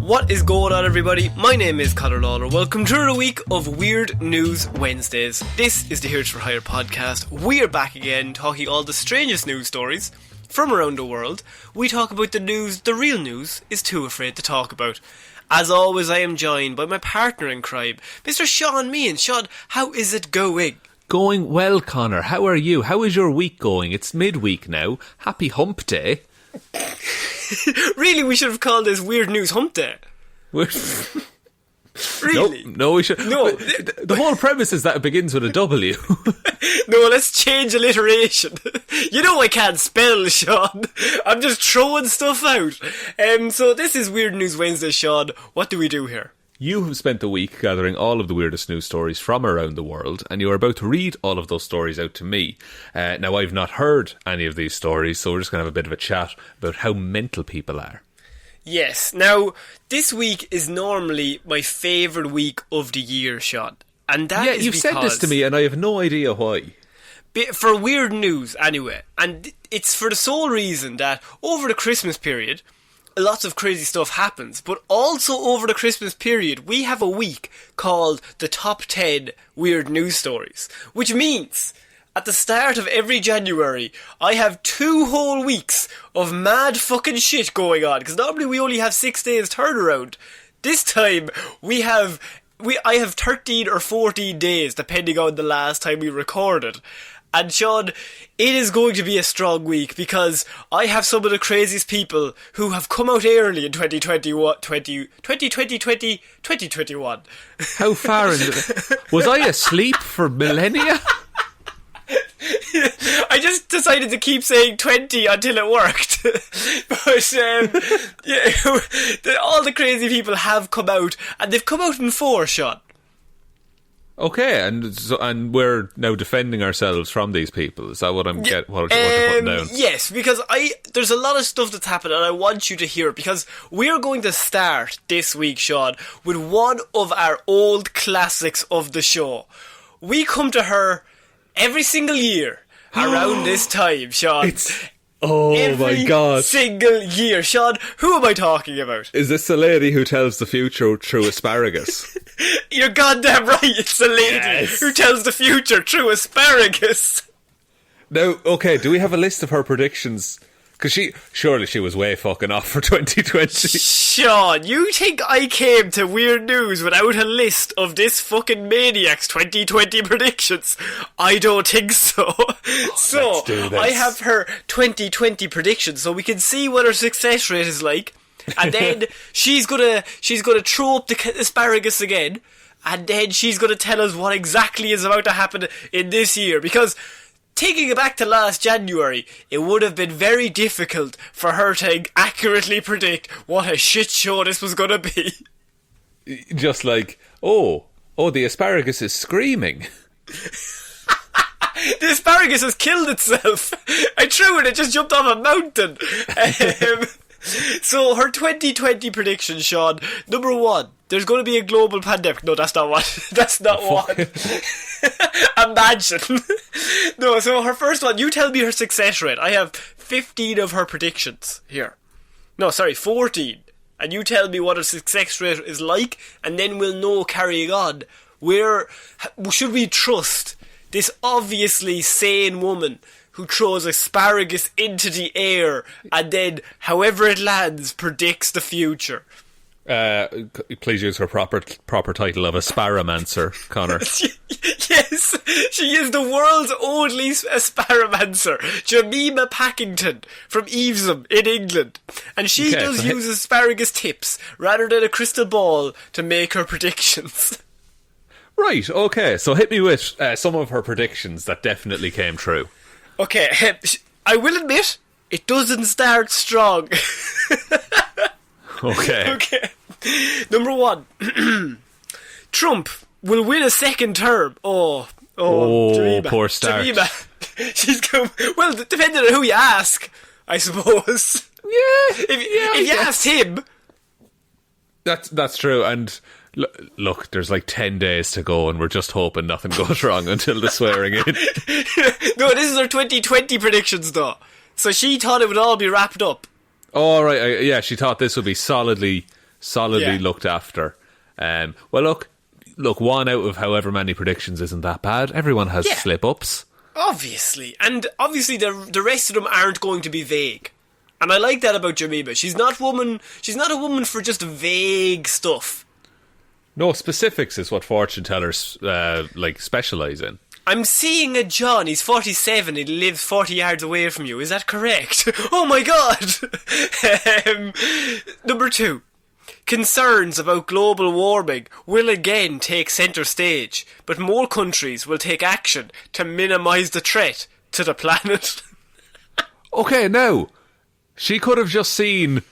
What is going on, everybody? My name is Ciara Lawler. Welcome to another week of Weird News Wednesdays. This is the Here's for Hire podcast. We are back again talking all the strangest news stories from around the world. We talk about the news the real news is too afraid to talk about. As always, I am joined by my partner in crime, Mr. Shaun Meehan. Shaun, how is it going? Going well, Connor. How are you? How is your week going? It's midweek now. Happy hump day. Really, we should have called this Weird News Hump Day. Really? Nope, no, we should. No. The whole premise is that it begins with a W. No, let's change alliteration. You know I can't spell, Shaun. I'm just throwing stuff out. So this is Weird News Wednesday, Shaun. What do we do here? You have spent the week gathering all of the weirdest news stories from around the world, and you are about to read all of those stories out to me. Now, I've not heard any of these stories, so we're just going to have a bit of a chat about how mental people are. Yes. Now, this week is normally my favourite week of the year, Shaun. And that is you've said this to me, and I have no idea why. For weird news, anyway. And it's for the sole reason that over the Christmas period, lots of crazy stuff happens, but also over the Christmas period we have a week called the Top 10 Weird News Stories, which means at the start of every January I have 2 whole weeks of mad fucking shit going on, because normally we only have 6 days turnaround. This time I have 13 or 14 days depending on the last time we recorded. And Shaun, it is going to be a strong week because I have some of the craziest people who have come out early in 2021. How far in was I asleep for millennia? I just decided to keep saying 20 until it worked. But all the crazy people have come out, and they've come out in 4, Shaun. Okay, and we're now defending ourselves from these people. Is that what I'm what you're putting down? Yes, because there's a lot of stuff that's happened, and I want you to hear it, because we're going to start this week, Shaun, with one of our old classics of the show. We come to her every single year around this time, Shaun. My God. Single year. Shaun, who am I talking about? Is this the lady who tells the future through asparagus? You're goddamn right, it's the lady who tells the future through asparagus. Now, okay, do we have a list of her predictions? Because surely she was way fucking off for 2020. Shaun, you think I came to Weird News without a list of this fucking maniac's 2020 predictions? I don't think so. So, let's do this. I have her 2020 predictions so we can see what her success rate is like. And then she's gonna throw up the asparagus again, and then she's gonna tell us what exactly is about to happen in this year, because taking it back to last January, it would have been very difficult for her to accurately predict what a shit show this was going to be. Just like, the asparagus is screaming. The asparagus has killed itself. I threw it just jumped off a mountain. So her 2020 prediction, Shaun, number 1, there's going to be a global pandemic. No, that's not what. That's not what. Imagine. No, so her first one, you tell me her success rate. I have 15 of her predictions here. No, sorry, 14. And you tell me what her success rate is like, and then we'll know, carrying on, should we trust this obviously sane woman who throws asparagus into the air and then, however it lands, predicts the future? Please use her proper title of Asaparamancer, Connor. Yes, she is the world's only Asaparamancer, Jemima Packington from Evanson in England, and she use asparagus tips rather than a crystal ball to make her predictions. Right, okay, so hit me with some of her predictions that definitely came true. Okay, I will admit, it doesn't start strong. Okay. Number 1. Trump will win a second term. Oh, Jemima. Poor start. Jemima. She's come. Well, depending on who you ask, I suppose. Yeah. If you asked him. That's true, and look, there's like 10 days to go, and we're just hoping nothing goes wrong until the swearing in. No, this is her 2020 predictions, though. So she thought it would all be wrapped up. Oh, right, yeah, she thought this would be solidly solidly looked after. Well, look, one out of however many predictions isn't that bad. Everyone has slip-ups. Obviously. And obviously the rest of them aren't going to be vague. And I like that about Jemima. She's not a woman for just vague stuff. No, specifics is what fortune tellers specialise in. I'm seeing a John. He's 47. He lives 40 yards away from you. Is that correct? Oh my god! Number 2. Concerns about global warming will again take centre stage, but more countries will take action to minimise the threat to the planet. Okay, now, she could have just seen,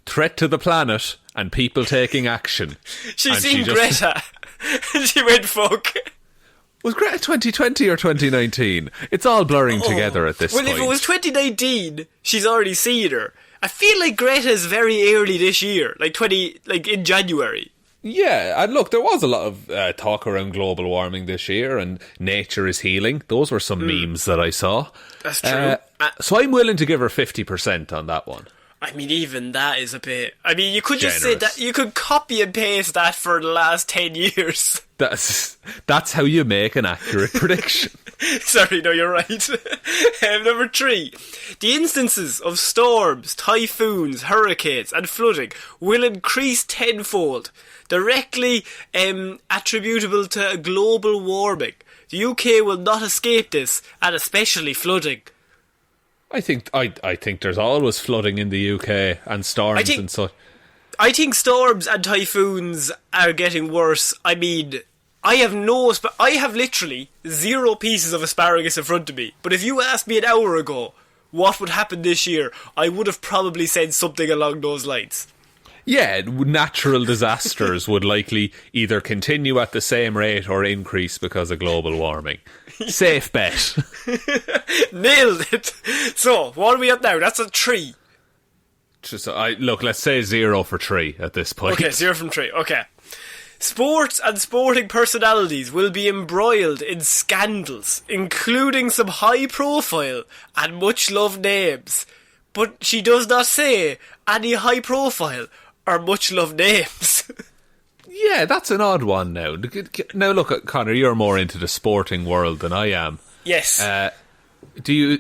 threat to the planet and people taking action. She's seen Greta. And she went, fuck. Was Greta 2020 or 2019? It's all blurring together at this point. Well, if it was 2019, she's already seen her. I feel like Greta is very early this year, like in January. Yeah, and look, there was a lot of talk around global warming this year, and nature is healing. Those were some memes that I saw. That's true. So I'm willing to give her 50% on that one. I mean, even that is a bit... I mean, you could just generous. say that... You could copy and paste that for the last 10 years. That's how you make an accurate prediction. Sorry, no, you're right. Number 3. The instances of storms, typhoons, hurricanes and flooding will increase tenfold, directly attributable to global warming. The UK will not escape this, and especially flooding. I think there's always flooding in the UK and storms and such. I think storms and typhoons are getting worse. I mean, I have literally 0 pieces of asparagus in front of me. But if you asked me an hour ago what would happen this year, I would have probably said something along those lines. Yeah, natural disasters would likely either continue at the same rate or increase because of global warming. Safe bet. Nailed it. So, what are we at now? That's a 3. Look, let's say 0 for 3 at this point. Okay, 0 from 3. Okay. Sports and sporting personalities will be embroiled in scandals, including some high-profile and much-loved names. But she does not say any high-profile or much-loved names. Yeah, that's an odd one now. Now look, Connor, you're more into the sporting world than I am. Yes.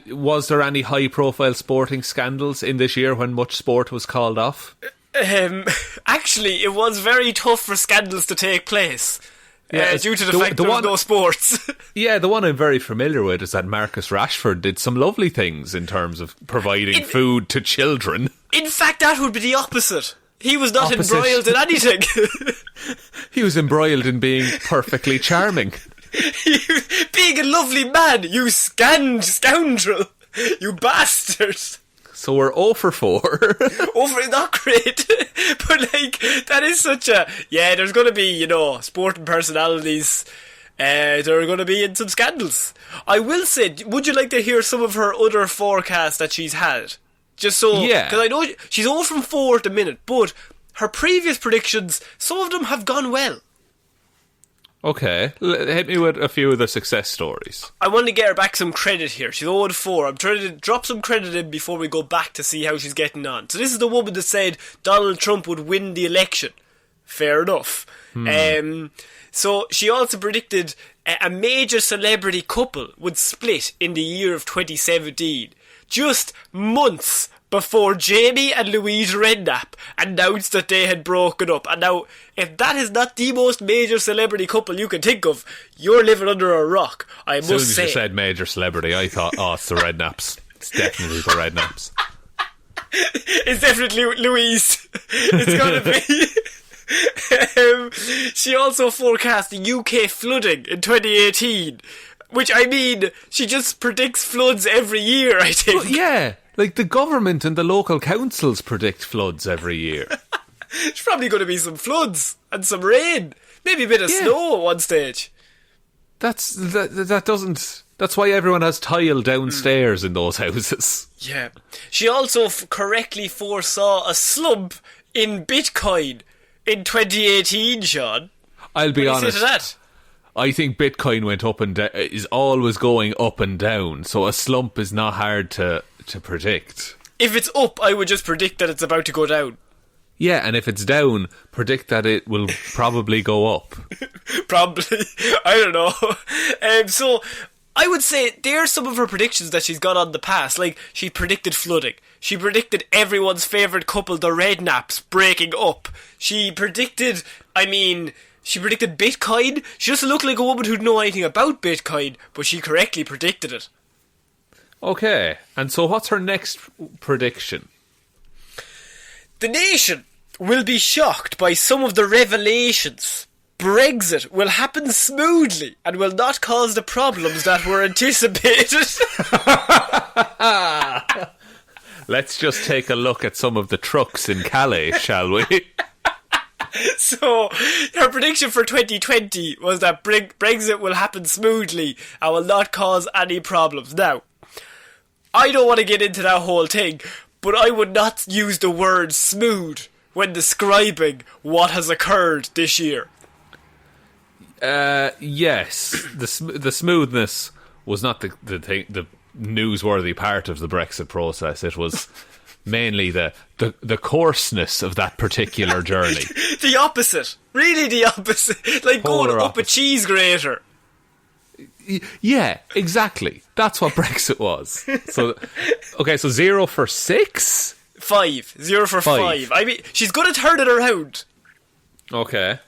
Was there any high-profile sporting scandals in this year when much sport was called off? Actually, it was very tough for scandals to take place. Due to the fact there was no sports. Yeah, the one I'm very familiar with is that Marcus Rashford did some lovely things in terms of providing food to children. In fact, that would be the opposite. He was not embroiled in anything. He was embroiled in being perfectly charming. Being a lovely man, you scoundrel. You bastard. So we're 0 for 4. Not great. But that is such a... Yeah, there's going to be, sporting personalities. They're going to be in some scandals. I will say, would you like to hear some of her other forecasts that she's had? Just so... Yeah. Because I know she's 0 from 4 at the minute, but her previous predictions, some of them have gone well. Okay, hit me with a few of the success stories. I want to get her back some credit here. She's 0 4. I'm trying to drop some credit in before we go back to see how she's getting on. So this is the woman that said Donald Trump would win the election. Fair enough. So she also predicted a major celebrity couple would split in the year of 2017. Just months before Jamie and Louise Redknapp announced that they had broken up. And now, if that is not the most major celebrity couple you can think of, you're living under a rock, I must say. As soon as you said major celebrity, I thought, it's the Redknapps. It's definitely the Redknapps. It's definitely Louise. It's gotta be. She also forecast the UK flooding in 2018. Which, I mean, she just predicts floods every year, I think. Well, yeah. Like, the government and the local councils predict floods every year. There's probably going to be some floods and some rain. Maybe a bit of snow at one stage. That's why everyone has tile downstairs in those houses. Yeah. She also correctly foresaw a slump in Bitcoin in 2018, Sean. I'll be honest. What do you say to that? I think Bitcoin went up and down, is always going up and down, so a slump is not hard to predict. If it's up, I would just predict that it's about to go down. Yeah, and if it's down, predict that it will probably go up. Probably. I don't know. So, I would say there's some of her predictions that she's got on the past. Like, she predicted flooding. She predicted everyone's favourite couple, the Redknaps, breaking up. She predicted Bitcoin. She doesn't look like a woman who'd know anything about Bitcoin, but she correctly predicted it. Okay, and so what's her next prediction? The nation will be shocked by some of the revelations. Brexit will happen smoothly and will not cause the problems that were anticipated. Let's just take a look at some of the trucks in Calais, shall we? So, her prediction for 2020 was that Brexit will happen smoothly and will not cause any problems. Now, I don't want to get into that whole thing, but I would not use the word smooth when describing what has occurred this year. Yes, the smoothness was not the newsworthy part of the Brexit process. It was mainly the coarseness of that particular journey. The opposite. Really the opposite. Like Polar going up opposite. a cheese grater. Yeah, exactly. That's what Brexit was. So, okay, so 0 for 6? 5. 0 for 5. I mean, she's going to turn it around. Okay.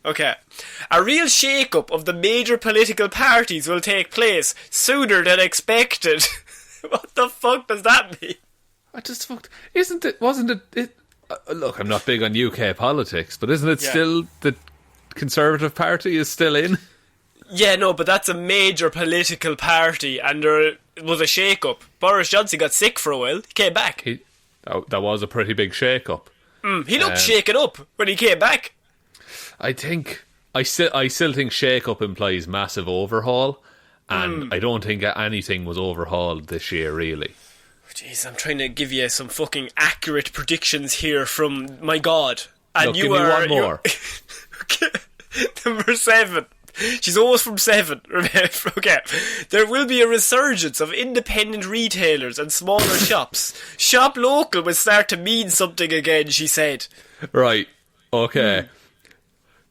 Okay. A real shake-up of the major political parties will take place sooner than expected. What the fuck does that mean? I just fucked. Wasn't it? Look, I'm not big on UK politics, but isn't it still the Conservative Party is still in? Yeah, no, but that's a major political party, and there was a shake-up. Boris Johnson got sick for a while. He came back. That was a pretty big shake-up. He looked shaken up when he came back. I still think shake-up implies massive overhaul, and I don't think anything was overhauled this year, really. Jeez, I'm trying to give you some fucking accurate predictions here from my God. And Look, give me one more. Okay. Number 7. She's almost from 7. Okay. There will be a resurgence of independent retailers and smaller shops. Shop local will start to mean something again, she said. Right. Okay.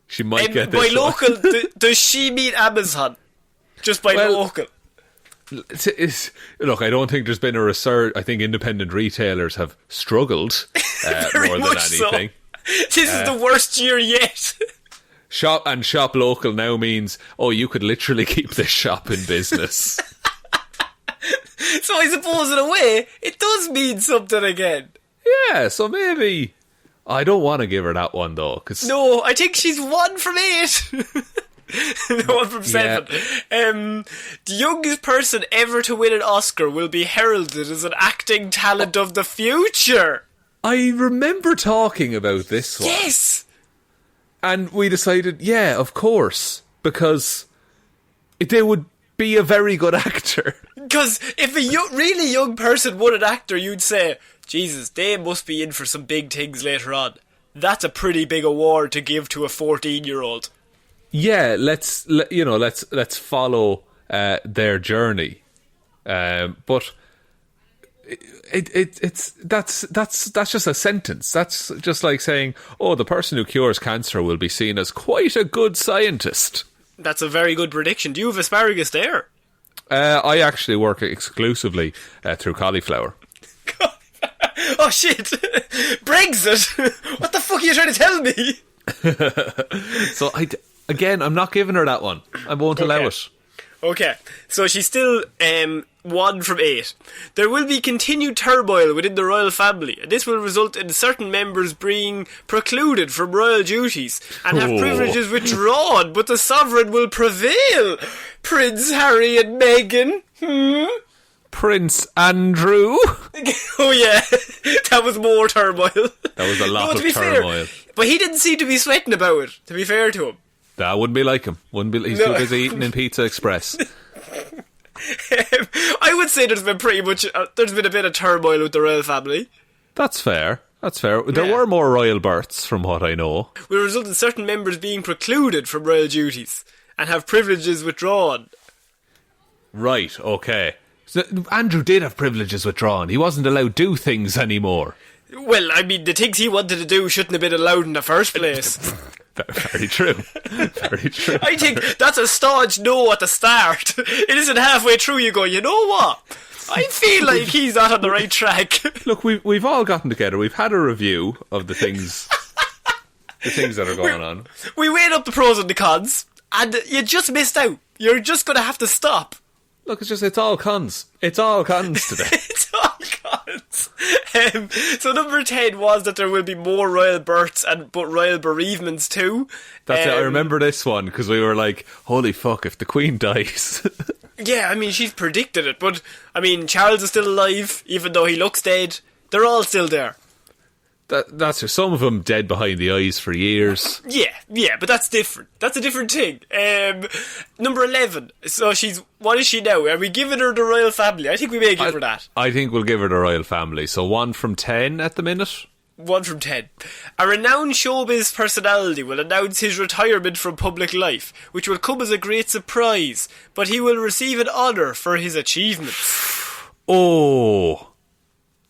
She might get this. By local, does she mean Amazon? Just by local? Look, I don't think there's been a resurgence. I think independent retailers have struggled more than anything. So. This is the worst year yet. Shop local now means, you could literally keep this shop in business. So I suppose in a way, it does mean something again. Yeah, so maybe... I don't want to give her that one though. No, I think she's 1 from 8. No, 1 from 7. The youngest person ever to win an Oscar will be heralded as an acting talent of the future. I remember talking about this one. Yes! And we decided, yeah, of course, because they would be a very good actor. Because if a really young person won an actor, you'd say, Jesus, they must be in for some big things later on. That's a pretty big award to give to a 14-year-old. Yeah, let's follow their journey. But that's just a sentence. That's just like saying, the person who cures cancer will be seen as quite a good scientist. That's a very good prediction. Do you have asparagus there? I actually work exclusively through cauliflower. Oh shit! Brexit! What the fuck are you trying to tell me? So I'm not giving her that one. I won't allow it. Okay, so she's still 1 from 8. There will be continued turmoil within the royal family, and this will result in certain members being precluded from royal duties and have privileges withdrawn, but the sovereign will prevail. Prince Harry and Meghan. Prince Andrew. Oh yeah, that was more turmoil. That was a lot of turmoil. Fair, but he didn't seem to be sweating about it, to be fair to him. That wouldn't be like him. He's too busy eating in Pizza Express. I would say there's been a bit of turmoil with the royal family. That's fair. There were more royal births, from what I know. Will result in certain members being precluded from royal duties and have privileges withdrawn. Right, okay. So Andrew did have privileges withdrawn. He wasn't allowed to do things anymore. Well, I mean, the things he wanted to do shouldn't have been allowed in the first place. Very true. Very true. I think that's a staunch no at the start. It isn't halfway through you go, you know what? I feel like he's not on the right track. Look, we've all gotten together. We've had a review of the things that are going on. We weighed up the pros and the cons, and you just missed out. You're just going to have to stop. Look, it's all cons. It's all cons today. It's all cons. So number 10 was that there will be more royal births but royal bereavements too. That's it. I remember this one because we were like, holy fuck, if the Queen dies. Yeah, I mean, she's predicted it, but, I mean, Charles is still alive, even though he looks dead. They're all still there. That's just, some of them dead behind the eyes for years. Yeah, but that's different. That's a different thing. Number 11. So what is she now? Are we giving her the royal family? I think we may give her that. I think we'll give her the royal family. So 1 from 10 at the minute. 1 from 10. A renowned showbiz personality will announce his retirement from public life, which will come as a great surprise, but he will receive an honour for his achievements. Oh,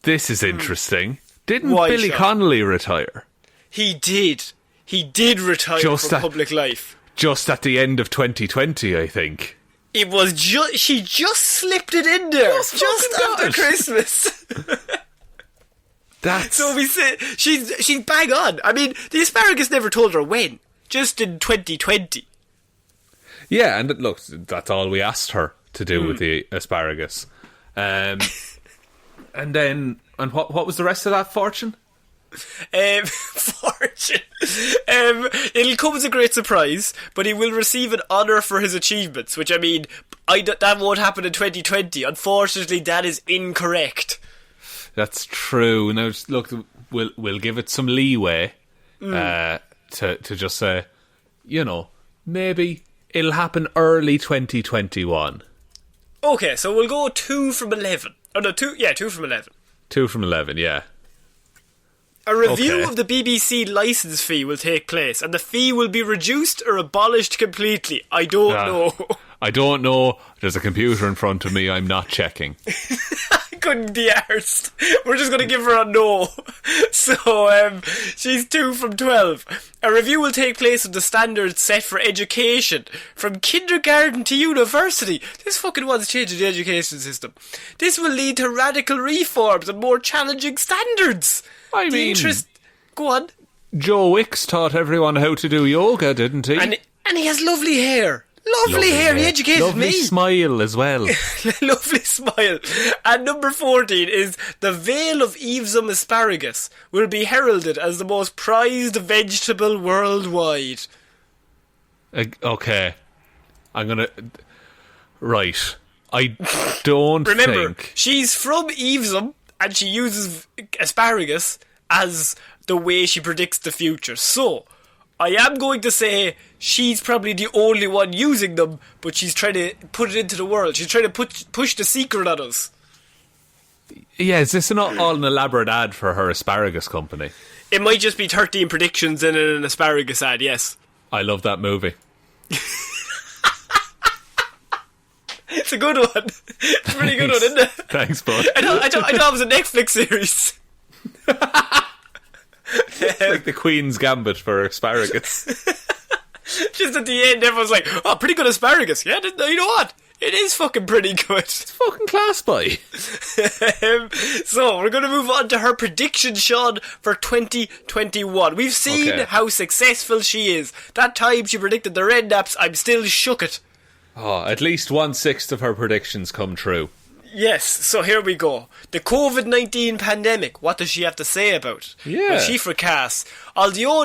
this is interesting. Didn't Why, Billy Shaun? Connolly retire? He did. He did retire from public life. Just at the end of 2020, I think. It was she just slipped it in there. Just after Christmas. So we say she's bang on. I mean, the Asparagus never told her when. Just in 2020. Yeah, and look, that's all we asked her to do with the Asparagus. And then, and what was the rest of that fortune? Fortune. It'll come as a great surprise, but he will receive an honour for his achievements, which, I mean, that won't happen in 2020. Unfortunately, that is incorrect. That's true. Now, look, we'll give it some leeway to just say, maybe it'll happen early 2021. Okay, so we'll go 2 from 11. Oh no, 2 from 11. 2 from 11, yeah. A review of the BBC licence fee will take place, and the fee will be reduced or abolished completely. I don't know. I don't know. There's a computer in front of me. I'm not checking. I couldn't be arsed. We're just going to give her a no. So, she's 2 from 12. A review will take place of the standards set for education, from kindergarten to university. This fucking one's changing the education system. This will lead to radical reforms and more challenging standards. I mean, go on. Joe Wicks taught everyone how to do yoga, didn't he? And he has lovely hair. Lovely hair. He educated lovely me. Lovely smile as well. Lovely smile. And number 14 is the veil of Evesham asparagus will be heralded as the most prized vegetable worldwide. Okay. I'm going to... Right. I don't Remember, think... she's from Evesham and she uses asparagus as the way she predicts the future. So, I am going to say she's probably the only one using them, but she's trying to put it into the world. She's trying to push the secret on us. Yeah, is this not all an elaborate ad for her asparagus company? It might just be 13 predictions in an asparagus ad, yes. I love that movie. It's a good one. It's a pretty good one, isn't it? Thanks, bud. I thought it was a Netflix series. It's like the Queen's Gambit for asparagus. Just at the end, everyone's like, oh, pretty good asparagus. Yeah, you know what? It is fucking pretty good. It's fucking class, boy. So, we're going to move on to her prediction, Shaun, for 2021. We've seen how successful she is. That time she predicted the Red Naps, I'm still shook it. Oh, at least 1/6 of her predictions come true. Yes, so here we go. The COVID-19 pandemic, what does she have to say about it? Yeah. Well, she forecasts, although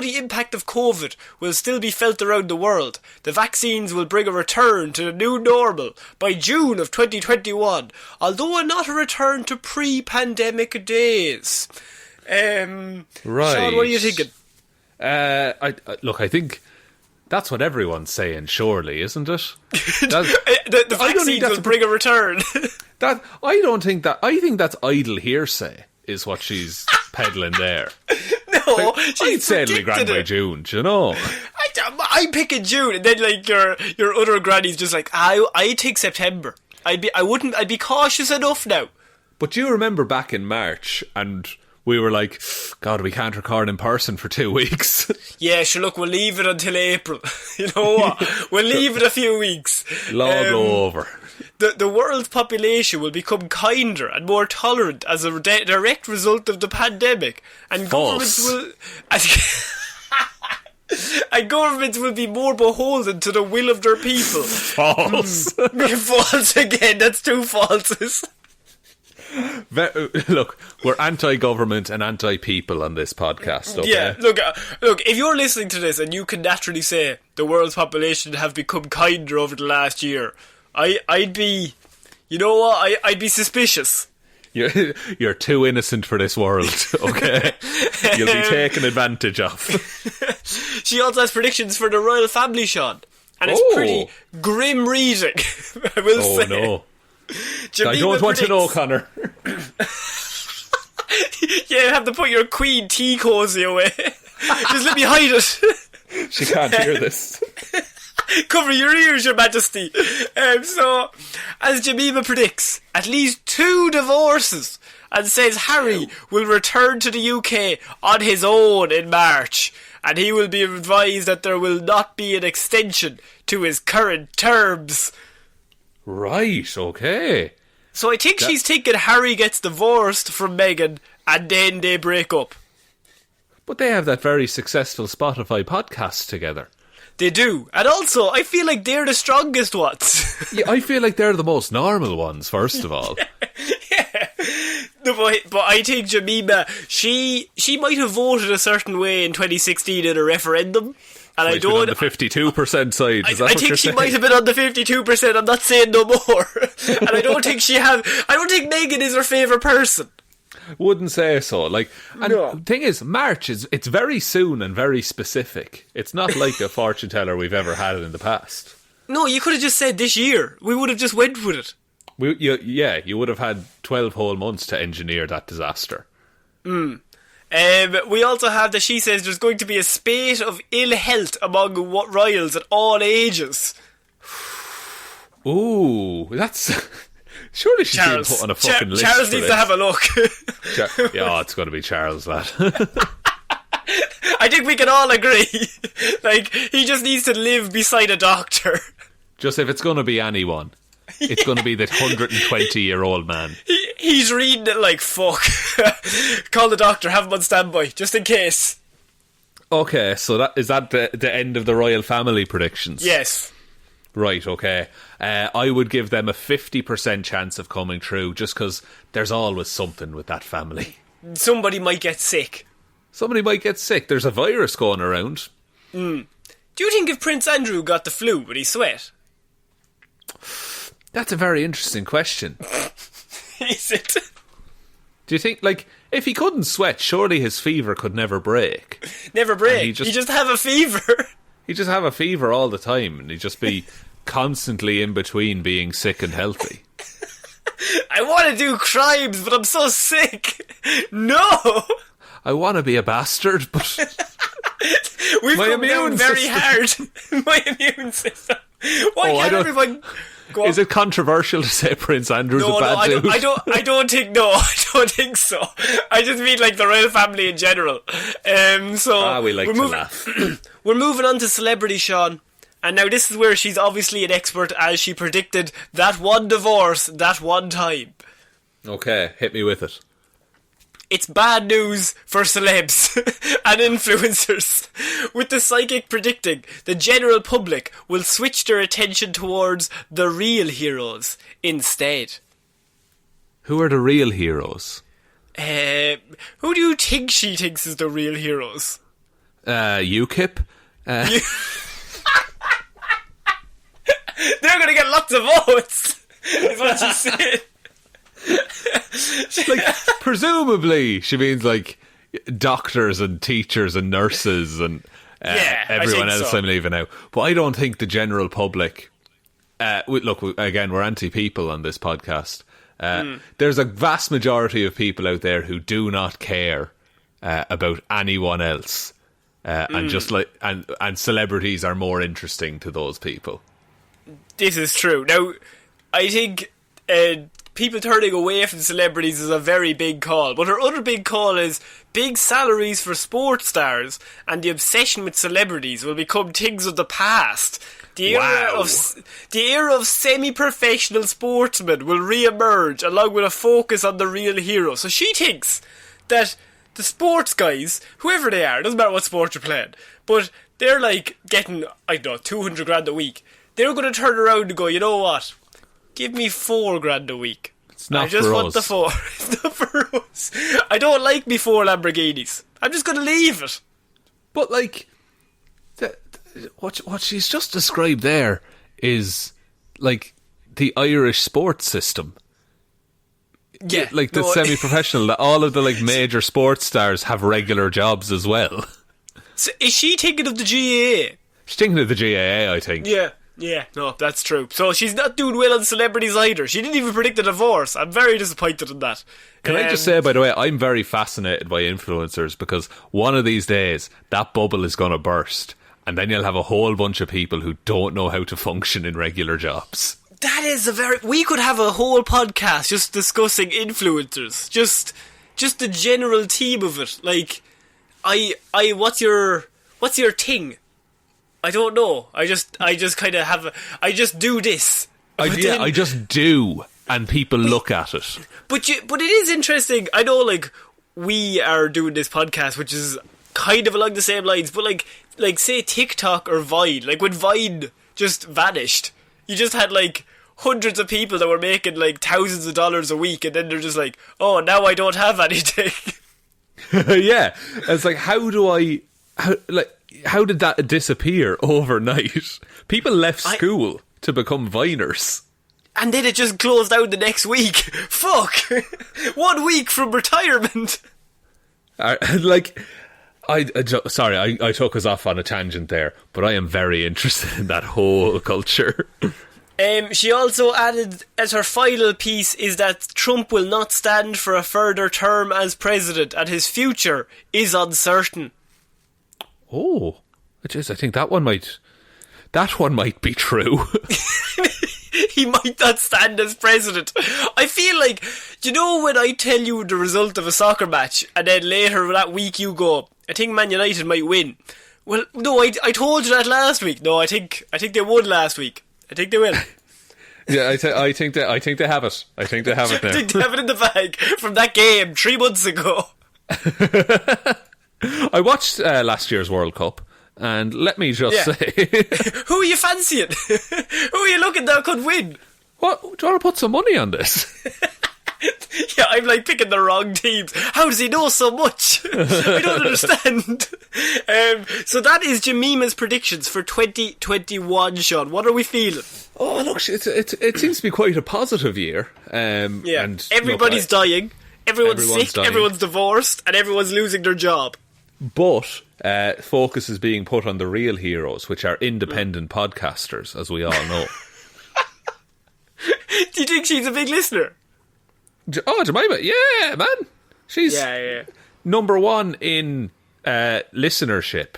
the impact of COVID will still be felt around the world, the vaccines will bring a return to the new normal by June of 2021, although not a return to pre-pandemic days. Right. Shaun, what are you thinking? I think... That's what everyone's saying, surely, isn't it? The vaccines will bring a return. I think that's idle hearsay, is what she's peddling there. No, I'd say it'll be grand by June, do you know? I'm picking June, and then like your other granny's just like, I think September. I'd be cautious enough now. But do you remember back in March, and we were like, God, we can't record in person for 2 weeks. Yeah, sure, look, we'll leave it until April. You know what? We'll leave it a few weeks. Law blow over. The world's population will become kinder and more tolerant as a direct result of the pandemic. And False. governments will... and governments will be more beholden to the will of their people. False. False again, that's 2 falses. Look, we're anti-government and anti-people on this podcast, okay? Yeah, look, if you're listening to this and you can naturally say the world's population have become kinder over the last year, I'd be, you know what, I'd be suspicious. You're too innocent for this world, okay? You'll be taken advantage of. She also has predictions for the royal family, Shaun. And it's pretty grim reading, I will say. Oh, no. Jemima I don't want to know, Connor. Yeah, you have to put your queen tea cosy away. Just let me hide it. She can't hear this. Cover your ears, your majesty. So, as Jemima predicts, at least 2 divorces, and says Harry will return to the UK on his own in March, and he will be advised that there will not be an extension to his current terms. Right, okay. So I think she's thinking Harry gets divorced from Meghan and then they break up. But they have that very successful Spotify podcast together. They do. And also, I feel like they're the strongest ones. Yeah, I feel like they're the most normal ones, first of all. Yeah. No, but I think Jemima, she might have voted a certain way in 2016 in a referendum. And I don't. On the 52% side. I think she might have been on the 52%. I'm not saying no more. And I don't think Meghan is her favourite person. Wouldn't say so. Like, and the thing is, March it's very soon and very specific. It's not like a fortune teller we've ever had in the past. No, you could have just said this year. We would have just went with it. You would have had 12 whole months to engineer that disaster. We also have that she says there's going to be a spate of ill health among royals at all ages. Ooh, that's... Surely she's being put on a fucking list. Charles needs to have a look. Yeah, it's going to be Charles, that. I think we can all agree. Like, he just needs to live beside a doctor. Just if it's going to be anyone, it's going to be that 120-year-old man. He's reading it like, fuck. Call the doctor, have him on standby, just in case. Okay, so is that the end of the royal family predictions? Yes. Right, okay. I would give them a 50% chance of coming true, just because there's always something with that family. Somebody might get sick. There's a virus going around. Do you think if Prince Andrew got the flu, would he sweat? That's a very interesting question. Is it? Do you think, like, if he couldn't sweat, surely his fever could never break? Never break. He just have a fever. He'd just have a fever all the time, and he'd just be constantly in between being sick and healthy. I want to do crimes, but I'm so sick. No! I want to be a bastard, but... We've come down very hard. My immune system. Why can't everyone... Is it controversial to say Prince Andrew's a bad dude? I don't think so. I just mean like the royal family in general. We like to laugh. We're moving on to celebrity, Shaun. And now this is where she's obviously an expert, as she predicted that one divorce that one time. Okay, hit me with it. It's bad news for celebs and influencers, with the psychic predicting the general public will switch their attention towards the real heroes instead. Who are the real heroes? Who do you think she thinks is the real heroes? UKIP? They're going to get lots of votes, is what she said. Like, presumably she means like doctors and teachers and nurses and everyone else. So. I'm leaving out, but I don't think the general public. Look, again, we're anti-people on this podcast. There's a vast majority of people out there who do not care about anyone else, and just like and celebrities are more interesting to those people. This is true. Now, I think people turning away from celebrities is a very big call. But her other big call is big salaries for sports stars and the obsession with celebrities will become things of the past. The era of semi-professional sportsmen will re-emerge along with a focus on the real hero. So she thinks that the sports guys, whoever they are, doesn't matter what sport you're playing, but they're like getting, I don't know, 200 grand a week. They're going to turn around and go, you know what? Give me 4 grand a week. It's not I just for want us. the 4. It's not for us. I don't like me 4 Lamborghinis. I'm just going to leave it. But, like, what she's just described there is, like, the Irish sports system. Yeah. Like, the semi-professional, that all of the, like, major sports stars have regular jobs as well. So is she thinking of the GAA? She's thinking of the GAA, I think. Yeah, no, that's true. So she's not doing well on celebrities either. She didn't even predict a divorce. I'm very disappointed in that. Can I just say, by the way, I'm very fascinated by influencers because one of these days, that bubble is going to burst. And then you'll have a whole bunch of people who don't know how to function in regular jobs. That is we could have a whole podcast just discussing influencers. Just the general theme of it. Like, what's your thing? I don't know. I just kind of I just do this. I just do, and people look at it. But it is interesting. I know, like, we are doing this podcast, which is kind of along the same lines, but like say TikTok or Vine, like when Vine just vanished, you just had like hundreds of people that were making like thousands of dollars a week, and then they're just like, oh, now I don't have anything. Yeah, it's like, how did that disappear overnight? People left school to become Viners. And then it just closed down the next week. Fuck! 1 week from retirement. Sorry, I took us off on a tangent there, but I am very interested in that whole culture. She also added as her final piece is that Trump will not stand for a further term as president and his future is uncertain. Oh, I think that one might be true. He might not stand as president. I feel like, you know, when I tell you the result of a soccer match and then later that week you go, I think Man United might win. Well, no, I told you that last week. No, I think they won last week. I think they will. Yeah, I think they have it. I think they have it now. I think they have it in the bag from that game 3 months ago. I watched last year's World Cup, and let me just say... Who are you fancying? Who are you looking that could win? What? Do you want to put some money on this? Yeah, I'm like picking the wrong teams. How does he know so much? I don't understand. So that is Jemima's predictions for 2021, Shaun. What are we feeling? Oh, look, it seems to be quite a positive year. Yeah, and everybody's dying. Everyone's sick, dying. Everyone's divorced, and everyone's losing their job. But focus is being put on the real heroes, which are independent podcasters, as we all know. Do you think she's a big listener? Oh, Jemima, yeah, man. She's number one in listenership.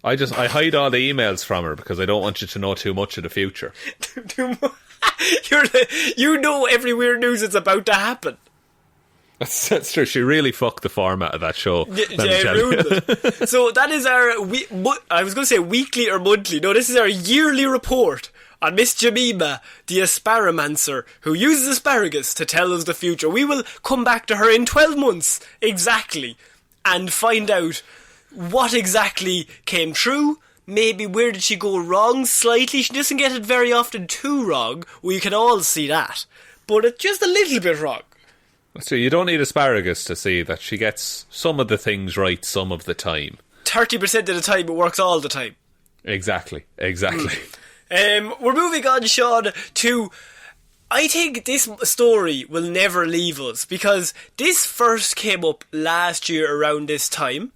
I hide all the emails from her because I don't want you to know too much of the future. You know every weird news that's about to happen. That's true. She really fucked the format of that show. Ruined. So that is our, I was going to say weekly or monthly. No, this is our yearly report on Miss Jemima, the Asaparamancer, who uses asparagus to tell us the future. We will come back to her in 12 months, exactly, and find out what exactly came true. Maybe where did she go wrong slightly. She doesn't get it very often too wrong. We can all see that. But it's just a little bit wrong. So you don't need asparagus to see that she gets some of the things right some of the time. 30% of the time it works all the time. Exactly. We're moving on, Shaun, to... I think this story will never leave us, because this first came up last year around this time,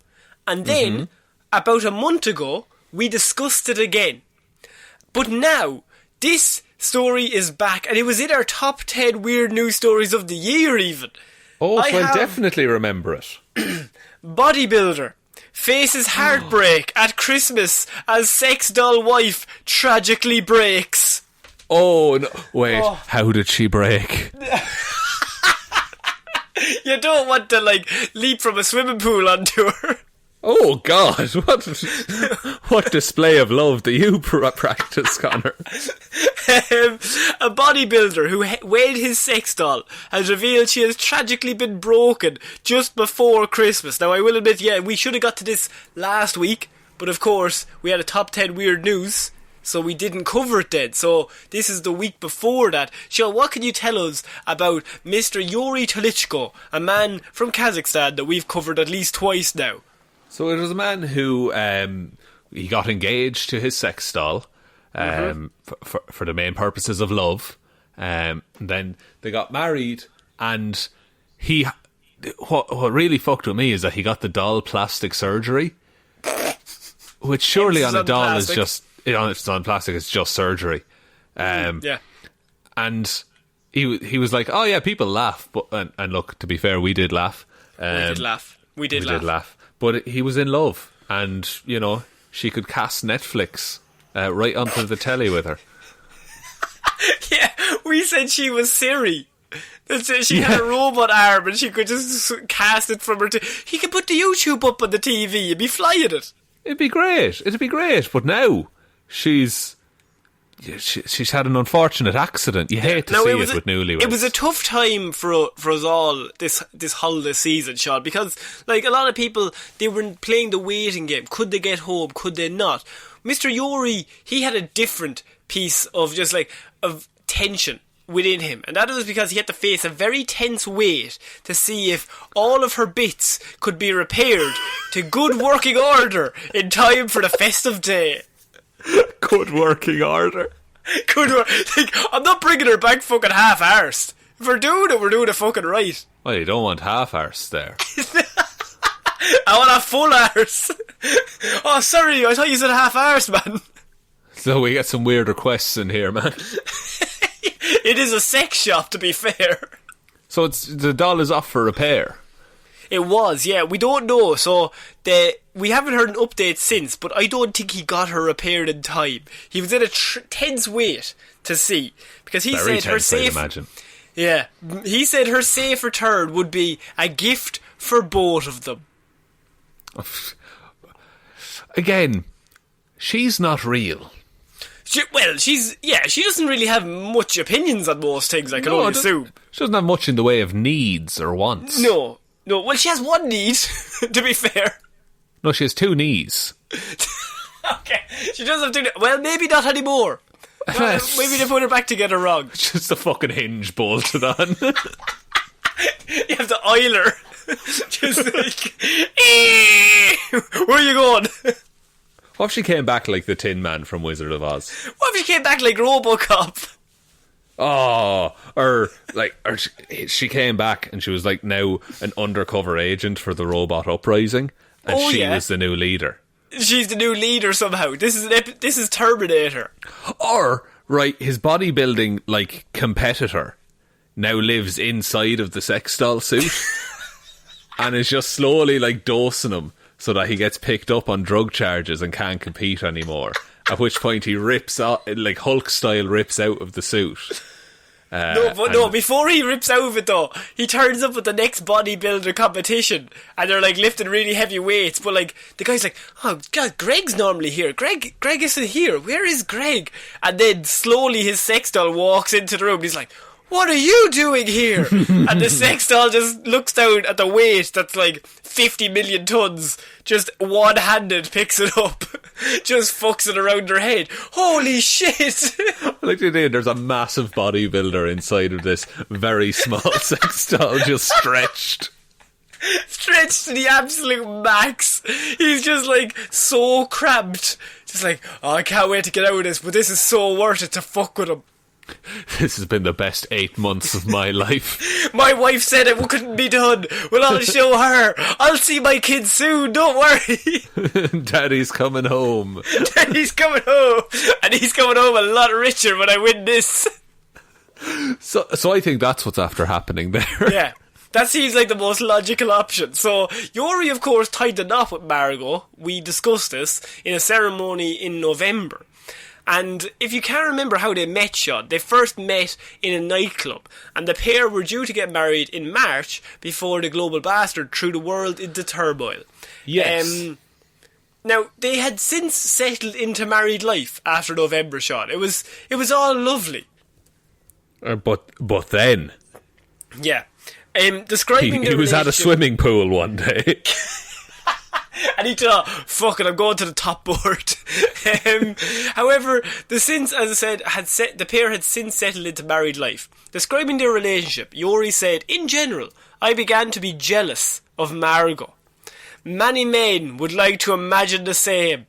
and then, about a month ago, we discussed it again. But now, this story is back, and it was in our top 10 weird news stories of the year, even. Oh, so I'll definitely remember it. Bodybuilder faces heartbreak at Christmas as sex doll wife tragically breaks. Oh, no. Wait, how did she break? You don't want to, like, leap from a swimming pool onto her. Oh, God. What display of love do you practice, Connor? A bodybuilder who weighed his sex doll has revealed she has tragically been broken just before Christmas. Now, I will admit, yeah, we should have got to this last week, but of course, we had a top 10 weird news, so we didn't cover it then. So this is the week before that. Shaun, what can you tell us about Mr. Yuri Tolichko, a man from Kazakhstan that we've covered at least twice now? So it was a man who he got engaged to his sex doll for the main purposes of love. Then they got married, and what really fucked with me is that he got the doll plastic surgery, which surely on a doll plastic. Is just it's on plastic. It's just surgery. Yeah, and he was like, oh yeah, people laugh, but and look, to be fair, we did laugh. We did laugh. But he was in love, and, you know, she could cast Netflix right onto the telly with her. Yeah, we said she was Siri. She had a robot arm, and she could just cast it from her... He could put the YouTube up on the TV and be flying it. It'd be great. But now, she's had an unfortunate accident. You hate to see it with newlyweds. It was a tough time for us all this holiday season, Shaun, because like a lot of people, they were playing the waiting game. Could they get home? Could they not? Mr. Yuri, he had a different piece of just like of tension within him, and that was because he had to face a very tense wait to see if all of her bits could be repaired to good working order in time for the festive day. Good working order. Good work. Like, I'm not bringing her back fucking half-arsed. If we're doing it fucking right. Well, you don't want half-arsed there. I want a full arse. Oh, sorry, I thought you said half-arsed, man. So we get some weird requests in here, man. It is a sex shop, to be fair. So the doll is off for repair. It was, yeah. We don't know. So we haven't heard an update since, but I don't think he got her repaired in time. He was in a tense wait to see, because he Very said tense, her safe. I'd imagine. Yeah, he said her safe return would be a gift for both of them. Again, she's not real. She doesn't really have much opinions on most things, I can only assume. She doesn't have much in the way of needs or wants. No, well, she has one need, to be fair. No, she has two knees. Okay, she does have two. Well, maybe not anymore. Maybe they put her back together wrong. Just a fucking hinge bolted on. You have to oil her. Just like, where are you going? What if she came back like the Tin Man from Wizard of Oz? What if she came back like RoboCop? Oh, or she came back and she was like now an undercover agent for the robot uprising, and she was the new leader. She's the new leader somehow. This is Terminator. Or his bodybuilding like competitor now lives inside of the sex doll suit and is just slowly like dosing him so that he gets picked up on drug charges and can't compete anymore. At which point he rips out, like Hulk style, rips out of the suit. Before he rips out of it though, he turns up at the next bodybuilder competition and they're like lifting really heavy weights, but like the guy's like, oh god, Greg's normally here. Greg isn't here. Where is Greg? And then slowly his sex doll walks into the room. He's like, what are you doing here? And the sex doll just looks down at the weight that's like 50 million tons, just one-handed picks it up, just fucks it around her head. Holy shit! Like there's a massive bodybuilder inside of this very small sex doll, just stretched to the absolute max. He's just like so cramped, just like, oh, I can't wait to get out of this, but this is so worth it to fuck with him. This has been the best 8 months of my life. My wife said it couldn't be done. Well, I'll show her. I'll see my kids soon, don't worry. Daddy's coming home. Daddy's coming home. And he's coming home a lot richer when I win this. So I think that's what's after happening there. Yeah. That seems like the most logical option. So, Yuri, of course, tied the knot with Margot. We discussed this in a ceremony in November. And if you can't remember how they met, Shaun, they first met in a nightclub, and the pair were due to get married in March before the global bastard threw the world into turmoil. Yes. Now, they had since settled into married life after November, Shaun. It was all lovely. But then... Yeah. Describing he was at a swimming pool one day. And he thought, fuck it, I'm going to the top board. However, as I said, the pair had since settled into married life. Describing their relationship, Iori said, in general, I began to be jealous of Margot. Many men would like to imagine the same.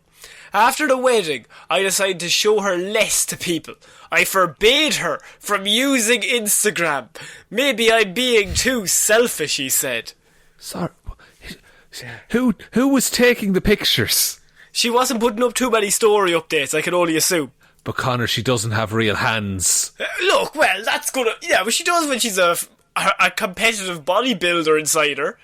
After the wedding, I decided to show her less to people. I forbade her from using Instagram. Maybe I'm being too selfish, he said. Sorry, who was taking the pictures? She wasn't putting up too many story updates, I can only assume. But Connor, she doesn't have real hands. Look, well, that's gonna... Yeah, but she does when she's a competitive bodybuilder inside her.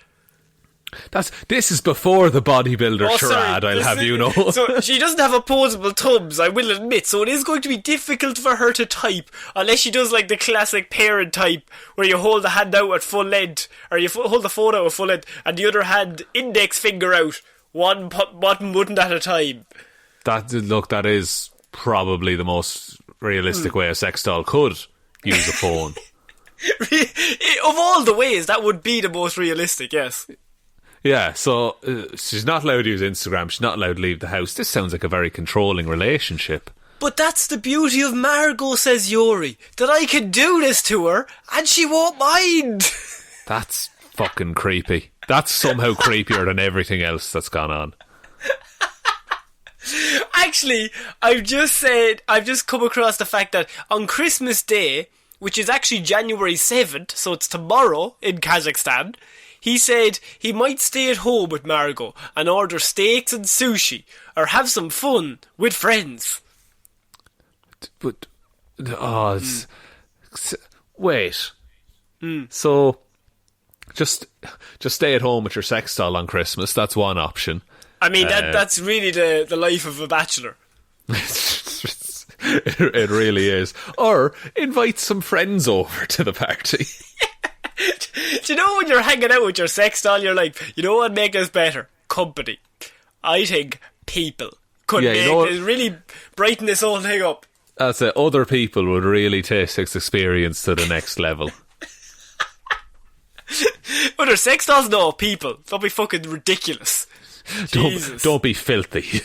This is before the bodybuilder charade, I'll have you know. So she doesn't have opposable thumbs, I will admit, so it is going to be difficult for her to type, unless she does like the classic parent type, where you hold the hand out at full length, or you hold the phone out at full length, and the other hand, index finger out, one button at a time. That is probably the most realistic way a sex doll could use a phone. Of all the ways, that would be the most realistic, yes. Yeah, so she's not allowed to use Instagram, she's not allowed to leave the house. This sounds like a very controlling relationship. But that's the beauty of Margot, says Iori, that I can do this to her, and she won't mind. That's fucking creepy. That's somehow creepier than everything else that's gone on. Actually, I've just come across the fact that on Christmas Day, which is actually January 7th, so it's tomorrow in Kazakhstan, he said he might stay at home with Margot and order steaks and sushi, or have some fun with friends. But, wait. So, just stay at home with your sex doll on Christmas, that's one option. I mean, that's really the life of a bachelor. It really is. Or invite some friends over to the party. Do you know when you're hanging out with your sex doll, you're like, you know what make this better? Company. I think people could really brighten this whole thing up. I'd say other people would really take this experience to the next level. Other sex dolls? No, people. Don't be fucking ridiculous. Don't be filthy.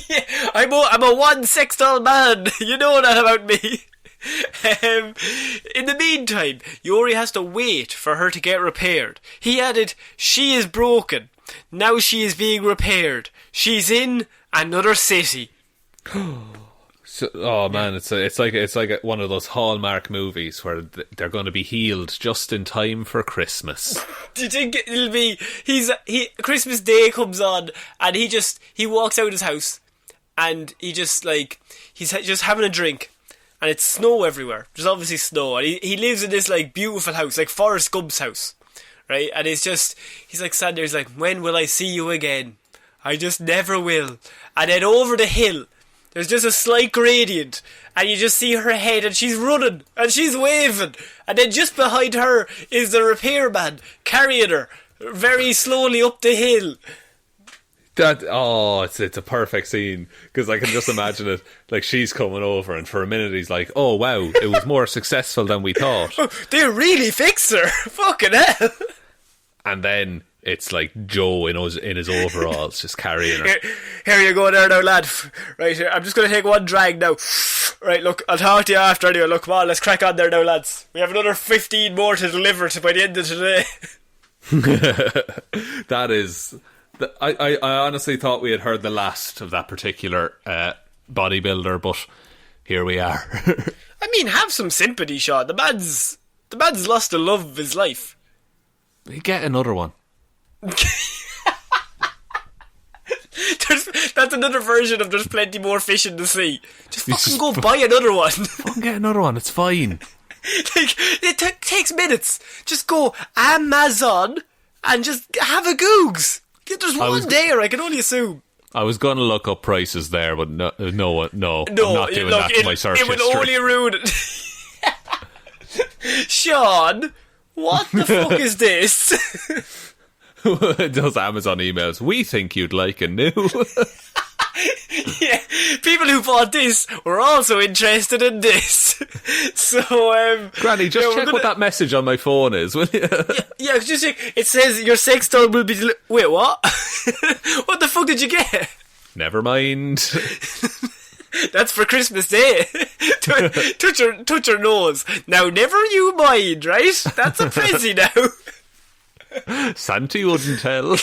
Yeah, I'm a one sex doll man. You know that about me. In the meantime, Iori has to wait for her to get repaired. He added, she is broken. Now she is being repaired. She's in another city. Oh man, it's like one of those Hallmark movies where they're going to be healed just in time for Christmas. Do you think it'll be Christmas Day comes on and he walks out of his house and he's just having a drink and it's snow everywhere. There's obviously snow and he lives in this like beautiful house, like Forrest Gump's house, right? And he's like sitting there, he's like, when will I see you again? I just never will. And then over the hill there's just a slight gradient, and you just see her head, and she's running, and she's waving, and then just behind her is the repairman carrying her very slowly up the hill. It's a perfect scene, because I can just imagine it, like she's coming over, and for a minute he's like, oh wow, it was more successful than we thought. They really fixed her, fucking hell. And then it's like Joe in his overalls just carrying her. Here you go there now, lad. Right, here, I'm just going to take one drag now. Right, look, I'll talk to you after anyway. Look, come on, let's crack on there now, lads. We have another 15 more to deliver by the end of today. That is... I honestly thought we had heard the last of that particular bodybuilder, but here we are. I mean, have some sympathy, Shaun. The man's lost the love of his life. Get another one. That's another version of there's plenty more fish in the sea. Just fucking go buy another one. Fucking get another one, it's fine. It takes minutes. Just go Amazon and just have a googs. There's one there, I can only assume. I was going to look up prices there, but no, I'm not doing that to my search history. It history. would only ruin it. Shaun, what the fuck is this? Those Amazon emails. We think you'd like a new. Yeah, people who bought this were also interested in this. So, Granny, just check what that message on my phone is, will you? Yeah, just check. It says your sex doll will be. Wait, what? What the fuck did you get? Never mind. That's for Christmas Day. touch your nose. Now, never you mind, right? That's a prezi now. Santa wouldn't tell.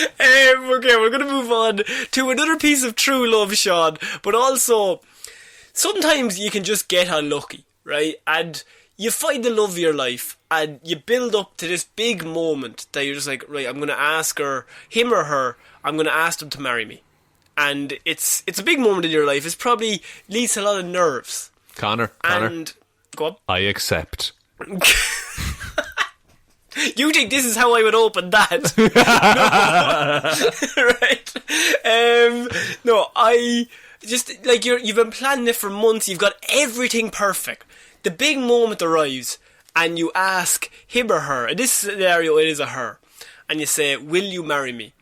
Okay, we're going to move on to another piece of true love, Shaun. But also, sometimes you can just get unlucky, right? And you find the love of your life, and you build up to this big moment that you're just like, right, I'm going to ask him or her, I'm going to ask them to marry me. And it's a big moment in your life. It's probably leads to a lot of nerves. Connor. Go on. I accept. You think this is how I would open that? Right? No, I just like you've been planning it for months. You've got everything perfect. The big moment arrives, and you ask him or her. In this scenario, it is a her, and you say, "Will you marry me?"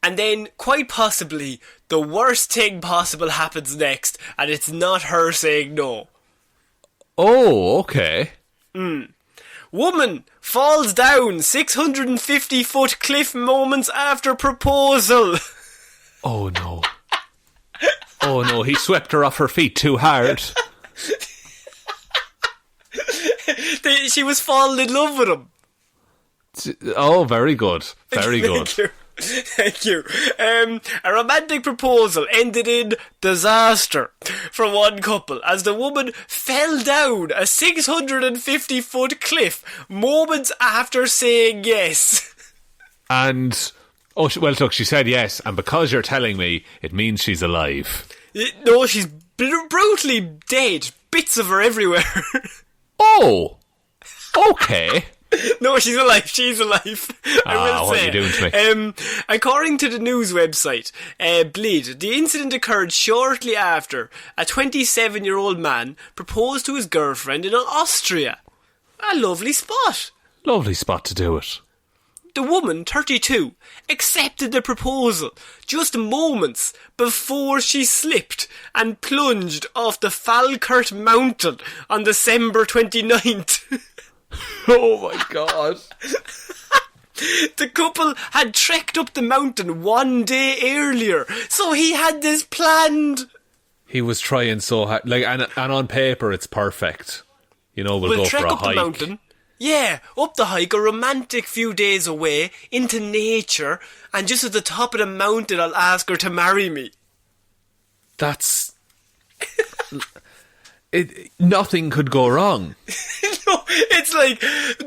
And then, quite possibly, the worst thing possible happens next, and it's not her saying no. Oh, okay. Woman falls down 650-foot cliff moments after proposal. Oh no. Oh no, he swept her off her feet too hard. She was falling in love with him. Oh, very good. Very good. Thank you. A romantic proposal ended in disaster for one couple as the woman fell down a 650-foot cliff moments after saying yes. And, look, she said yes, and because you're telling me, it means she's alive. No, she's brutally dead. Bits of her everywhere. Oh! Okay. No, she's alive. She's alive. I will say. What are you doing to me? According to the news website, Bleed, the incident occurred shortly after a 27-year-old man proposed to his girlfriend in Austria. A lovely spot. Lovely spot to do it. The woman, 32, accepted the proposal just moments before she slipped and plunged off the Falkirk mountain on December 29th. Oh my god. The couple had trekked up the mountain one day earlier, so he had this planned. He was trying so hard, and on paper it's perfect. You know, we'll go trek for a up hike. the mountain. Yeah, up the hike, a romantic few days away, into nature, and just at the top of the mountain I'll ask her to marry me. That's... nothing could go wrong. No, it's like,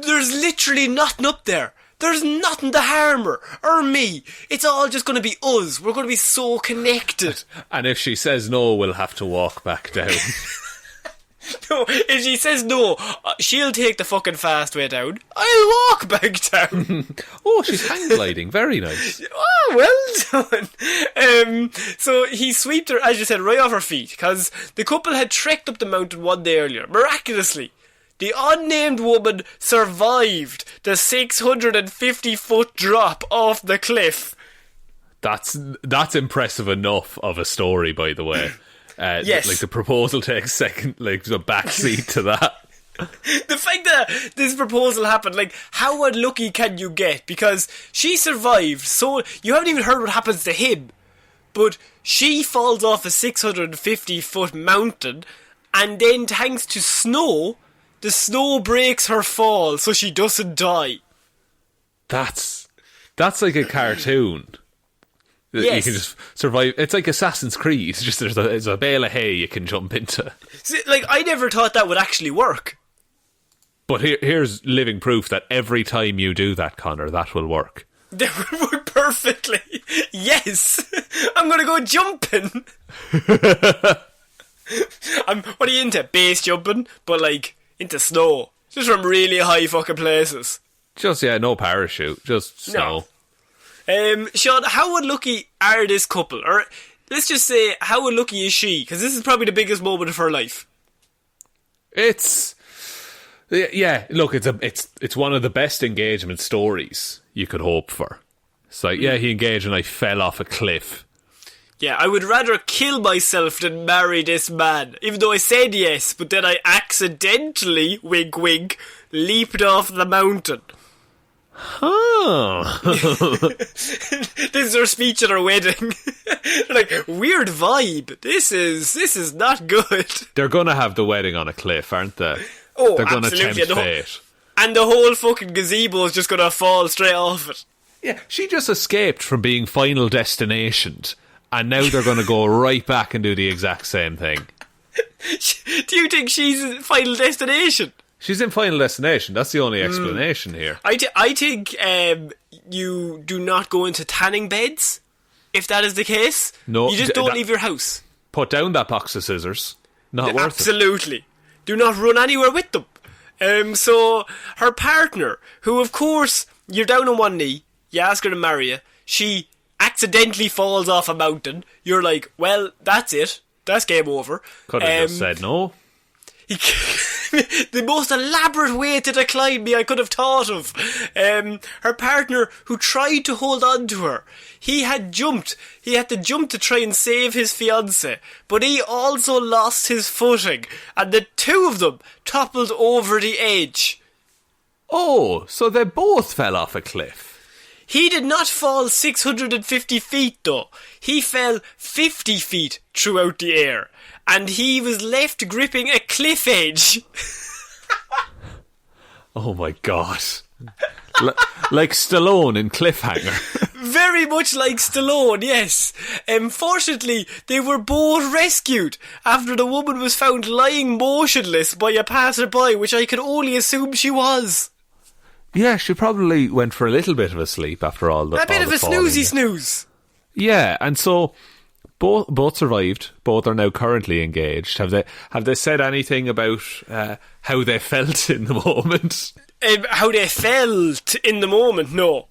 there's literally nothing up there. There's nothing to harm her, or me. It's all just going to be us. We're going to be so connected. And if she says no, we'll have to walk back down. No, if she says no, she'll take the fucking fast way down. I'll walk back down. Oh, she's hang gliding. Very nice. Oh, well done. So he swept her, as you said, right off her feet, because the couple had trekked up the mountain one day earlier. Miraculously, the unnamed woman survived the 650-foot drop off the cliff. That's impressive enough of a story, by the way. Yes. Like the proposal takes second, like the backseat to that. The fact that this proposal happened, like, how unlucky can you get? Because she survived, so you haven't even heard what happens to him. But she falls off a 650-foot mountain, and then thanks to snow, the snow breaks her fall, so she doesn't die. That's like a cartoon. Yes. You can just survive. It's like Assassin's Creed. It's just there's a bale of hay you can jump into. See, like, I never thought that would actually work. But here's living proof that every time you do that, Connor, that will work. That would work perfectly. Yes. I'm going to go jumping. What are you into? Base jumping? But, like, into snow. Just from really high fucking places. Just, no parachute. Just snow. Shaun, how unlucky are this couple? Or let's just say, how unlucky is she? Because this is probably the biggest moment of her life. Look, it's one of the best engagement stories you could hope for. It's like, he engaged and I fell off a cliff. Yeah, I would rather kill myself than marry this man. Even though I said yes, but then I accidentally, wink wink, leaped off the mountain. Huh. This is her speech at her wedding. Like, weird vibe. This is not good. They're gonna have the wedding on a cliff, aren't they? Oh, they're gonna absolutely. tempt fate. And the whole fucking gazebo is just gonna fall straight off it. Yeah, she just escaped from being Final Destinationed, and now they're gonna go right back and do the exact same thing. Do you think she's in Final Destination? She's in Final Destination. That's the only explanation here. I think you do not go into tanning beds, if that is the case. No, you just don't leave your house. Put down that box of scissors. Not worth it. Absolutely. Do not run anywhere with them. So her partner, who of course you're down on one knee, you ask her to marry you, she accidentally falls off a mountain. You're like, well, that's it. That's game over. Could have just said no. The most elaborate way to decline me I could have thought of. Her partner, who tried to hold on to her, he had to jump to try and save his fiancée, but he also lost his footing, and the two of them toppled over the edge. Oh, so they both fell off a cliff. He did not fall 650 feet though. He fell 50 feet throughout the air. And he was left gripping a cliff edge. Oh my god. Like Stallone in Cliffhanger. Very much like Stallone, yes. Fortunately, they were both rescued after the woman was found lying motionless by a passerby, which I can only assume she was. Yeah, she probably went for a little bit of a sleep after all the A bit of a snoozy snooze. Yeah, and so both survived. Both are now currently engaged. Have they said anything about how they felt in the moment? How they felt in the moment? No.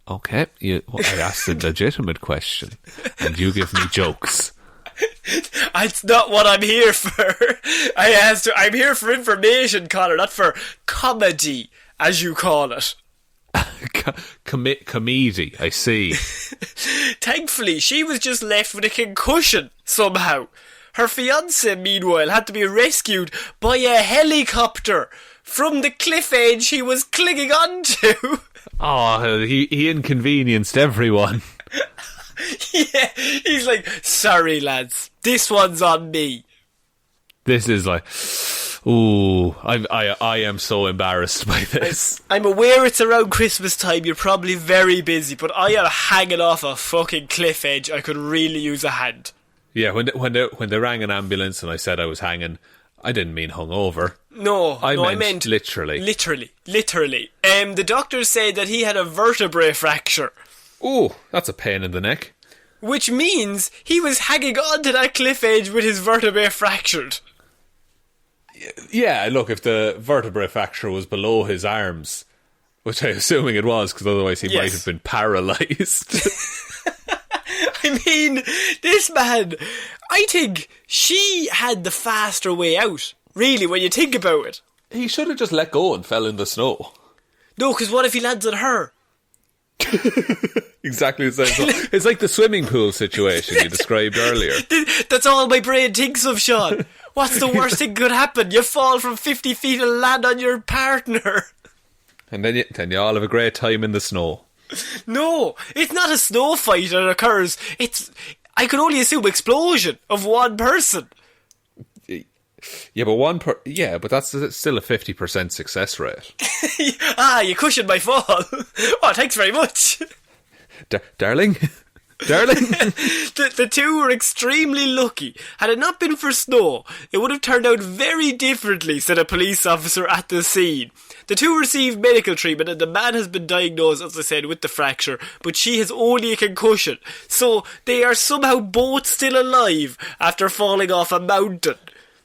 Okay, I asked a legitimate question, and you give me jokes. It's not what I'm here for. I'm here for information, Connor, not for comedy, as you call it. Comedy, I see. Thankfully, she was just left with a concussion somehow. Her fiancé, meanwhile, had to be rescued by a helicopter from the cliff edge he was clinging onto. Oh, he inconvenienced everyone. Yeah, he's like, sorry lads, this one's on me. This is like, ooh, I am so embarrassed by this. I'm aware it's around Christmas time, you're probably very busy, but I am hanging off a fucking cliff edge. I could really use a hand. Yeah, when they rang an ambulance and I said I was hanging, I didn't mean hungover. No, I meant literally. Literally. The doctors said that he had a vertebrae fracture. Ooh, that's a pain in the neck. Which means he was hanging onto that cliff edge with his vertebrae fractured. Yeah, look, if the vertebrae fracture was below his arms, which I'm assuming it was, because otherwise he might have been paralysed. I mean, this man, I think she had the faster way out, really, when you think about it. He should have just let go and fell in the snow. No, because what if he lands on her? Exactly the same. It's like the swimming pool situation you described earlier. That's all my brain thinks of, Shaun. What's the worst thing could happen? You fall from 50 feet and land on your partner. And then you all have a great time in the snow. No, it's not a snow fight that occurs. I can only assume explosion of one person. Yeah, but that's still a 50% success rate. You cushioned my fall. Oh, thanks very much. Darling? The two were extremely lucky. Had it not been for snow, it would have turned out very differently, said a police officer at the scene. The two received medical treatment and the man has been diagnosed, as I said, with the fracture, but she has only a concussion. So they are somehow both still alive after falling off a mountain.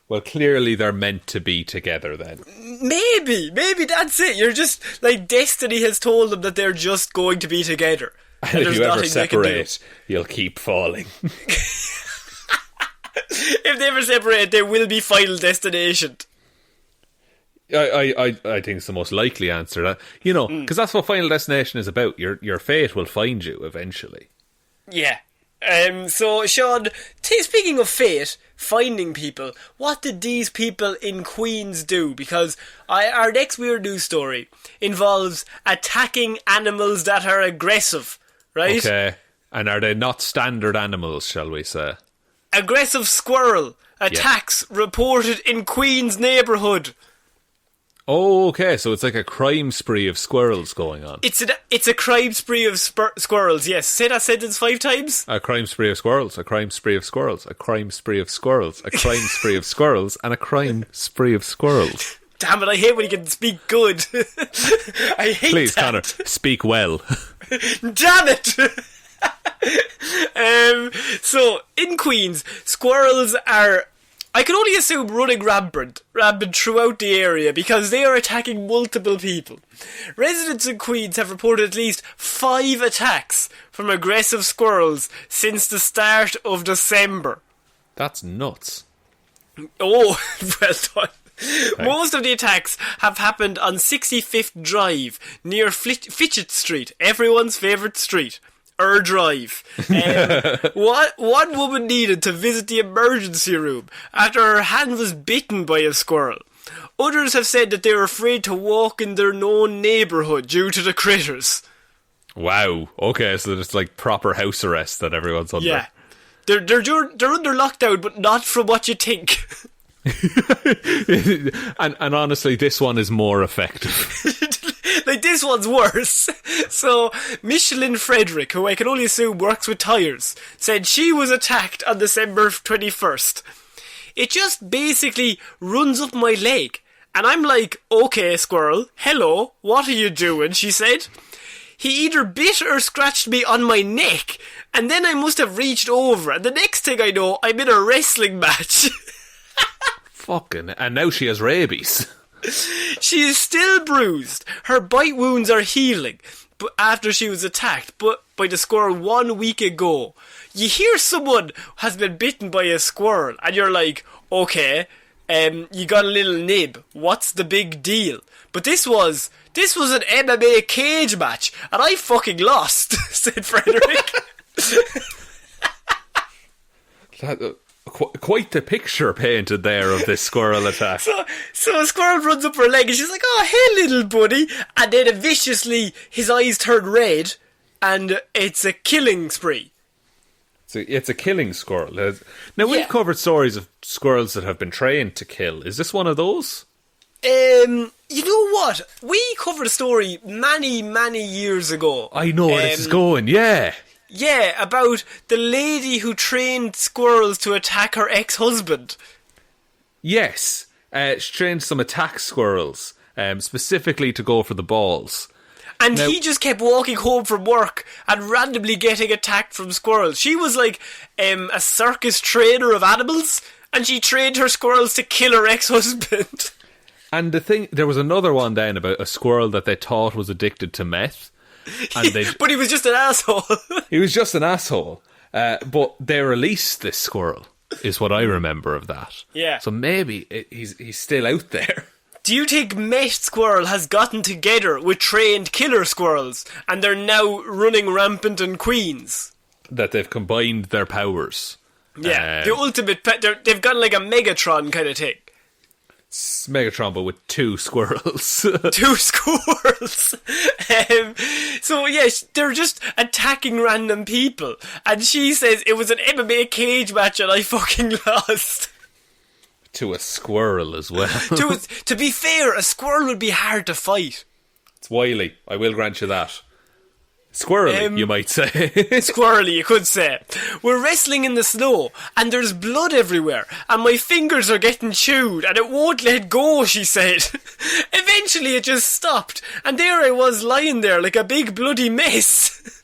Well, clearly they're meant to be together then. Maybe that's it. You're just, like, destiny has told them that they're just going to be together. And if you ever separate, you'll keep falling. If they ever separate, there will be Final Destination. I think it's the most likely answer. That, you know, because that's what Final Destination is about. Your fate will find you eventually. Yeah. So, Shaun, speaking of fate, finding people, what did these people in Queens do? Because our next weird news story involves attacking animals that are aggressive, right? Okay. And are they not standard animals, shall we say? Aggressive squirrel attacks reported in Queens neighbourhood. Oh, okay, so it's like a crime spree of squirrels going on. It's a crime spree of squirrels, yes. Say that sentence 5 times. A crime spree of squirrels, a crime spree of squirrels, a crime spree of squirrels, a crime spree of squirrels, and a crime spree of squirrels. Damn it, I hate when you can speak good. I hate Please, that. Connor, speak well. Damn it! So, in Queens, squirrels are, I can only assume, running rampant throughout the area because they are attacking multiple people. Residents in Queens have reported at least 5 attacks from aggressive squirrels since the start of December. That's nuts. Oh, well done. Thanks. Most of the attacks have happened on 65th Drive near Fitchett Street, everyone's favourite street. Drive. One woman needed to visit the emergency room after her hand was bitten by a squirrel. Others have said that they were afraid to walk in their known neighbourhood due to the critters. Wow. Okay, so it's like proper house arrest that everyone's under. Yeah. They're under lockdown, but not from what you think. and honestly, this one is more effective. Like, this one's worse. So, Michelin Frederick, who I can only assume works with tyres, said she was attacked on December 21st. It just basically runs up my leg. And I'm like, okay, squirrel, hello, what are you doing? She said. He either bit or scratched me on my neck, and then I must have reached over, and the next thing I know, I'm in a wrestling match. Fucking, and now she has rabies. She is still bruised. Her bite wounds are healing but after she was attacked by the squirrel 1 week ago. You hear someone has been bitten by a squirrel and you're like, okay, you got a little nib. What's the big deal? But this was an MMA cage match and I fucking lost, said Frederick. Quite the picture painted there of this squirrel attack. So a squirrel runs up her leg and she's like, oh, hey, little buddy. And then viciously, his eyes turn red and it's a killing spree. So it's a killing squirrel. Now, we've covered stories of squirrels that have been trained to kill. Is this one of those? You know what? We covered a story many, many years ago. I know where this is going, yeah. Yeah, about the lady who trained squirrels to attack her ex-husband. Yes, she trained some attack squirrels, specifically to go for the balls. And he just kept walking home from work and randomly getting attacked from squirrels. She was like a circus trainer of animals, and she trained her squirrels to kill her ex-husband. And there was another one then about a squirrel that they thought was addicted to meth. But he was just an asshole. He was just an asshole. But they released this squirrel, is what I remember of that. Yeah. So maybe he's still out there. Do you think meth squirrel has gotten together with trained killer squirrels and they're now running rampant in Queens? That they've combined their powers. Yeah, the ultimate they've got like a Megatron kind of thing. Megatron, but with 2 squirrels. 2 squirrels. So yeah, they're just attacking random people, and she says it was an MMA cage match, and I fucking lost. To a squirrel as well. To be fair, a squirrel would be hard to fight. It's wily. I will grant you that. Squirrely, you might say. Squirrely, you could say. We're wrestling in the snow, and there's blood everywhere, and my fingers are getting chewed, and it won't let go, she said. Eventually it just stopped, and there I was lying there like a big bloody mess.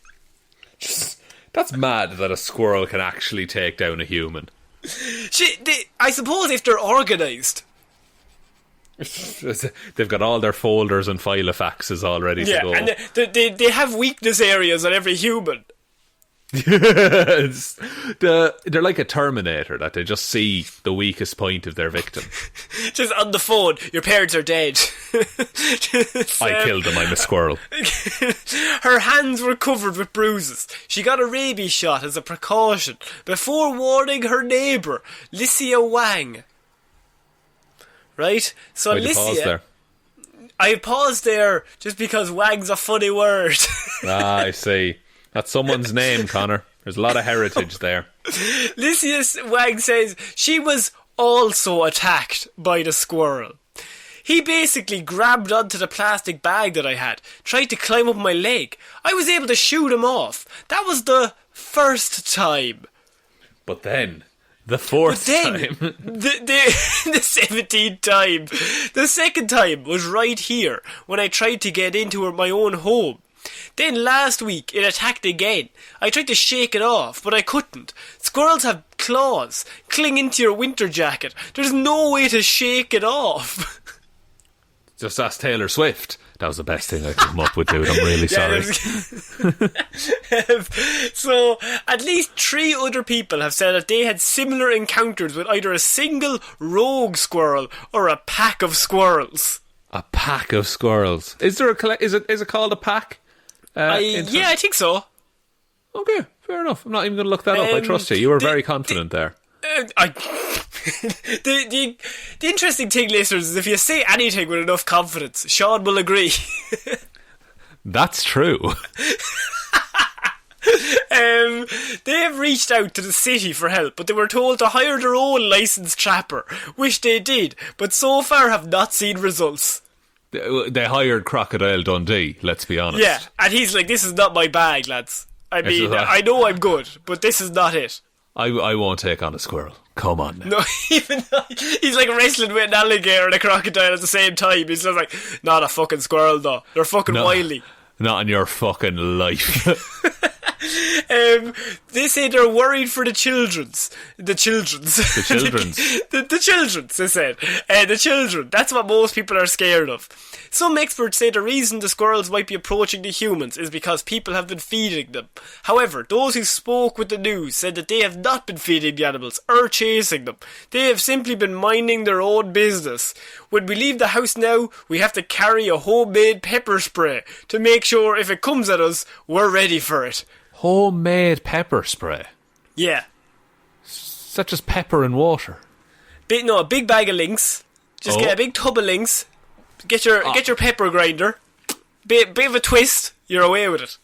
That's mad that a squirrel can actually take down a human. I suppose if they're organised. They've got all their folders and file of faxes all ready to go. And they have weakness areas on every human. They're like a Terminator, that they just see the weakest point of their victim. Just on the phone, your parents are dead. I killed them, I'm a squirrel. Her hands were covered with bruises. She got a rabies shot as a precaution before warning her neighbour, Licia Wang. Right? So Why'd you pause there? I paused there just because Wang's a funny word. I see. That's someone's name, Connor. There's a lot of heritage there. Licia Wang says she was also attacked by the squirrel. He basically grabbed onto the plastic bag that I had, tried to climb up my leg. I was able to shoot him off. That was the first time. But then, the fourth time. The 17th time. The second time was right here, when I tried to get into my own home. Then last week it attacked again. I tried to shake it off, but I couldn't. Squirrels have claws, cling into your winter jacket. There's no way to shake it off. Just ask Taylor Swift. That was the best thing I could come up with, dude. I'm really sorry. So, at least 3 other people have said that they had similar encounters with either a single rogue squirrel or a pack of squirrels. A pack of squirrels. Is there is it called a pack? Yeah, I think so. Okay, fair enough. I'm not even going to look that up. I trust you. You were very confident there. The interesting thing, listeners, is if you say anything with enough confidence, Shaun will agree. That's true. They have reached out to the city for help, but they were told to hire their own licensed trapper, which they did, but so far have not seen results. They hired Crocodile Dundee, let's be honest. Yeah, and he's like, this is not my bag, lads. I mean, I know I'm good, but this is not it. I won't take on a squirrel. Come on now. No, even though he's like wrestling with an alligator and a crocodile at the same time. He's just like, not a fucking squirrel though. They're fucking wily. Not in your fucking life. They say they're worried for the children's. The children's, they said. The children. That's what most people are scared of. Some experts say the reason the squirrels might be approaching the humans is because people have been feeding them. However, those who spoke with the news said that they have not been feeding the animals or chasing them. They have simply been minding their own business. When we leave the house now, we have to carry a homemade pepper spray to make sure if it comes at us, we're ready for it. Homemade pepper spray? Yeah. Such as pepper and water? A big bag of Lynx. Just get a big tub of Lynx. Get your pepper grinder. Bit of a twist. You're away with it.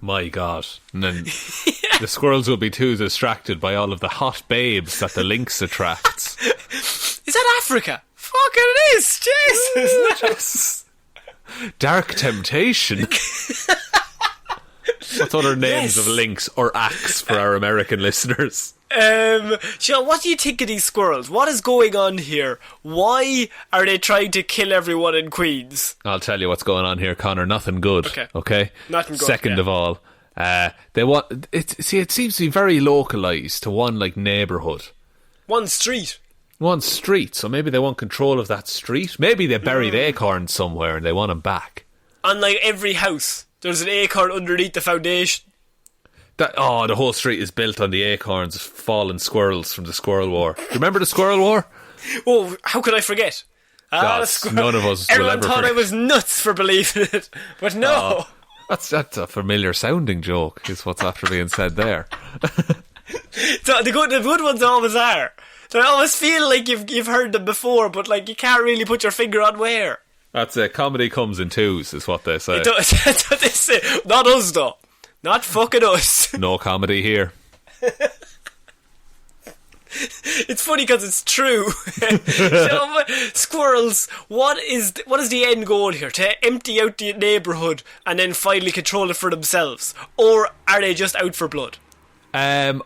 My God. And then the squirrels will be too distracted by all of the hot babes that the Lynx attracts. Is that Africa? Fucking it is. Jesus. Dark Temptation. What's other names of Lynx or Axe for our American listeners? Shaun, what do you think of these squirrels? What is going on here? Why are they trying to kill everyone in Queens? I'll tell you what's going on here, Connor. Nothing good. Okay? Nothing good. Second of all, they want it. See, it seems to be very localised to one neighbourhood, one street. So maybe they want control of that street. Maybe they buried acorns somewhere and they want them back. On every house, there's an acorn underneath the foundation. The whole street is built on the acorns of fallen squirrels from the Squirrel War. Do you remember the Squirrel War? Oh, how could I forget? God, none of us will ever Everyone thought I was nuts for believing it, but no. That's a familiar sounding joke, is what's after being said there. So the good ones always are. They always feel like you've heard them before, but you can't really put your finger on where. That's it. Comedy comes in twos, is what they say. That's what they say. Not us, though. Not fucking us. No comedy here. It's funny because it's true. So, squirrels, what is the end goal here? To empty out the neighbourhood and then finally control it for themselves? Or are they just out for blood? I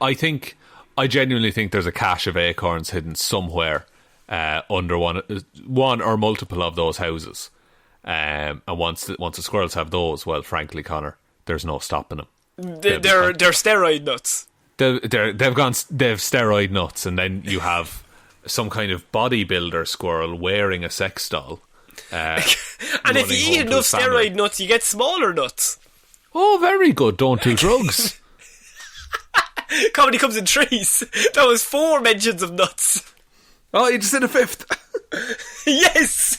genuinely think there's a cache of acorns hidden somewhere under one or multiple of those houses. And once the squirrels have those, well, frankly, Connor, there's no stopping them. They're steroid nuts. They've steroid nuts, and then you have some kind of bodybuilder squirrel wearing a sex doll. And if you eat enough steroid nuts, you get smaller nuts. Oh, very good. Don't do drugs. Comedy comes in threes. That was 4 mentions of nuts. Oh, you just said a 5th. Yes.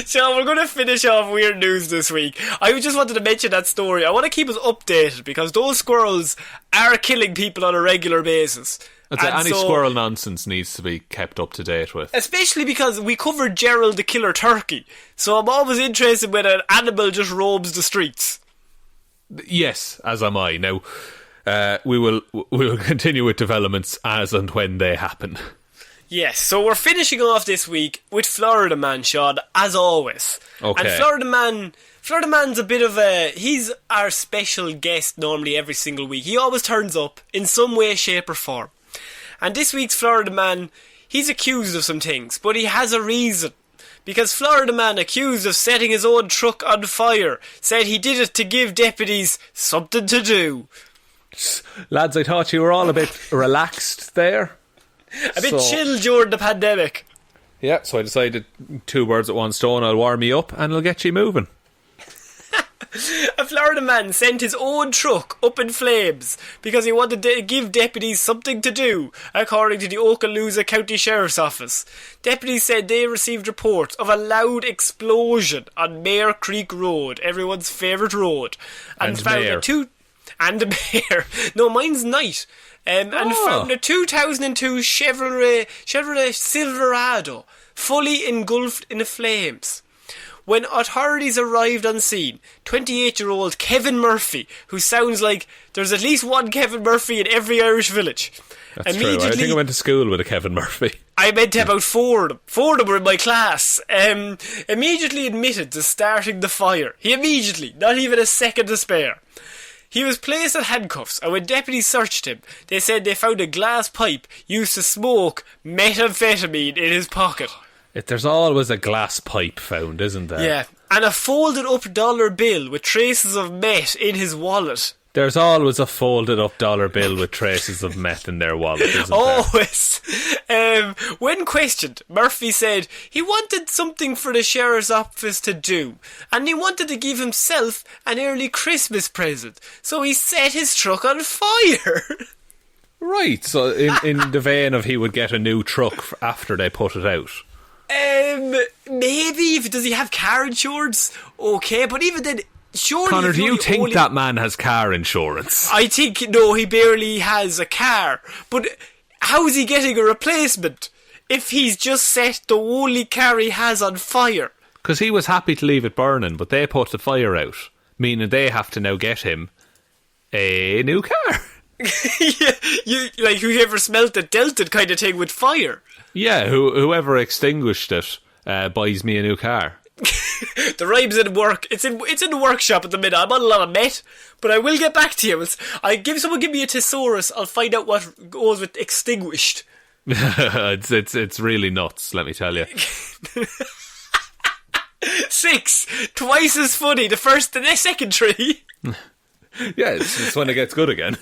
So we're going to finish off weird news this week. I just wanted to mention that story. I want to keep us updated because those squirrels are killing people on a regular basis. Any squirrel nonsense needs to be kept up to date with. Especially because we covered Gerald the killer turkey. So I'm always interested when an animal just roams the streets. Yes, as am I. Now, we will continue with developments as and when they happen. Yes, so we're finishing off this week with Florida Man, Shaun, as always. Okay. And Florida Man's a bit of he's our special guest normally every single week. He always turns up in some way, shape or form. And this week's Florida Man, he's accused of some things, but he has a reason. Because Florida Man, accused of setting his own truck on fire, said he did it to give deputies something to do. Lads, I thought you were all a bit relaxed there. A bit chill during the pandemic. Yeah, so I decided 2 birds at one stone. I'll warm you up and I'll get you moving. A Florida man sent his own truck up in flames because he wanted to give deputies something to do, according to the Okaloosa County Sheriff's Office. Deputies said they received reports of a loud explosion on Mare Creek Road, everyone's favourite road, and found Mare. And a Mare. No, mine's Night. And found a 2002 Chevrolet Silverado fully engulfed in the flames. When authorities arrived on scene, 28-year-old Kevin Murphy, who sounds like there's at least one Kevin Murphy in every Irish village. That's true. I think I went to school with a Kevin Murphy. I meant about 4 of them. 4 of them were in my class. Immediately admitted to starting the fire. He immediately, not even a second to spare. He was placed in handcuffs, and when deputies searched him, they said they found a glass pipe used to smoke methamphetamine in his pocket. There's always a glass pipe found, isn't there? Yeah, and a folded up dollar bill with traces of meth in his wallet. There's always a folded up dollar bill with traces of meth in their wallet, isn't there? Always. When questioned, Murphy said he wanted something for the sheriff's office to do, and he wanted to give himself an early Christmas present, so he set his truck on fire. Right, so in the vein of he would get a new truck after they put it out. Maybe. Does he have car insurance? Okay, but even then, surely... Connor, do you think that man has car insurance? I think, no, he barely has a car. But how is he getting a replacement if he's just set the only car he has on fire? Because he was happy to leave it burning, but they put the fire out, meaning they have to now get him a new car. Yeah, like whoever smelt it dealt it kind of thing with fire. Yeah, whoever extinguished it buys me a new car. The rhyme's in work. It's in the workshop at the minute. I'm on a lot of met, but I will get back to you. Someone give me a thesaurus. I'll find out what goes with extinguished. it's really nuts, let me tell you. 6, twice as funny. The first and the second 3. Yeah, it's when it gets good again.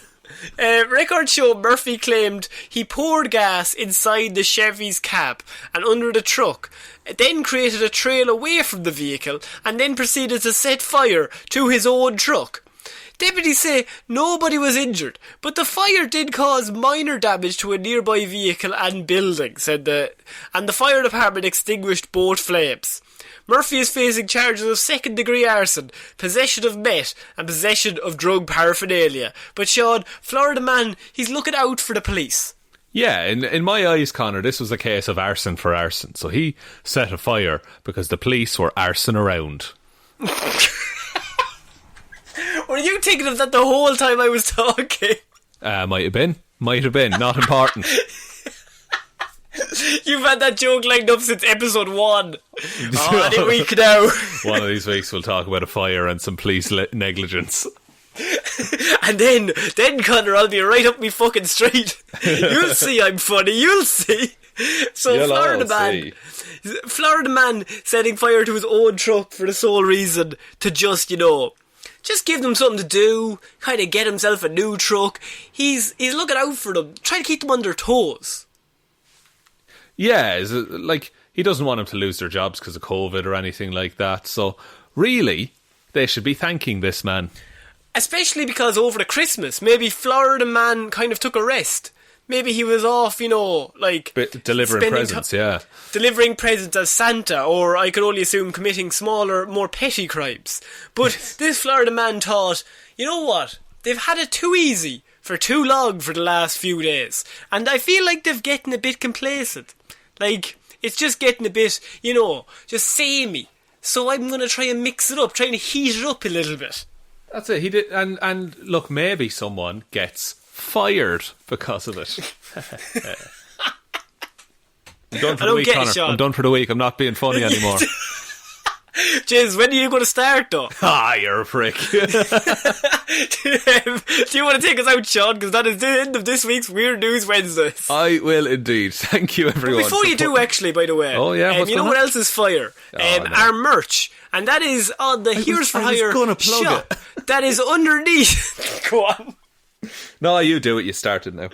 Records show Murphy claimed he poured gas inside the Chevy's cab and under the truck, then created a trail away from the vehicle and then proceeded to set fire to his own truck. Deputies say nobody was injured, but the fire did cause minor damage to a nearby vehicle and building, and the fire department extinguished both flames. Murphy is facing charges of second-degree arson, possession of meth, and possession of drug paraphernalia. But Shaun, Florida man, he's looking out for the police. Yeah, in my eyes, Connor, this was a case of arson for arson. So he set a fire because the police were arson around. Were you thinking of that the whole time I was talking? Might have been. Not important. You've had that joke lined up since episode 1. Any week now. One of these weeks we'll talk about a fire and some police negligence. And then Connor, I'll be right up me fucking street. You'll see I'm funny, you'll see. So Florida man setting fire to his own truck for the sole reason to just, just give them something to do, kind of get himself a new truck. He's looking out for them, trying to keep them on their toes. Yeah, like, he doesn't want them to lose their jobs because of COVID or anything like that. So, really, they should be thanking this man. Especially because over the Christmas, maybe Florida man kind of took a rest. Maybe he was off, like... delivering presents, yeah. Delivering presents as Santa, or I could only assume committing smaller, more petty crimes. But this Florida man thought, you know what? They've had it too easy for too long for the last few days. And I feel like they've getting a bit complacent. Like, it's just getting a bit, just samey. So I'm going to try and mix it up, trying to heat it up a little bit. That's it. He did, and look, maybe someone gets fired because of it. I'm done for the week, Connor. I'm done for the week. I'm not being funny anymore. Jeez, when are you going to start, though? You're a prick. Do you want to take us out, Sean? Because that is the end of this week's Weird News Wednesdays. I will indeed. Thank you, everyone. But before you do, actually, by the way. Oh, yeah, you know what else is fire? No. Our merch. And that is on the Here's for Hire shop. That is underneath. Go on. No, you do it. You started now.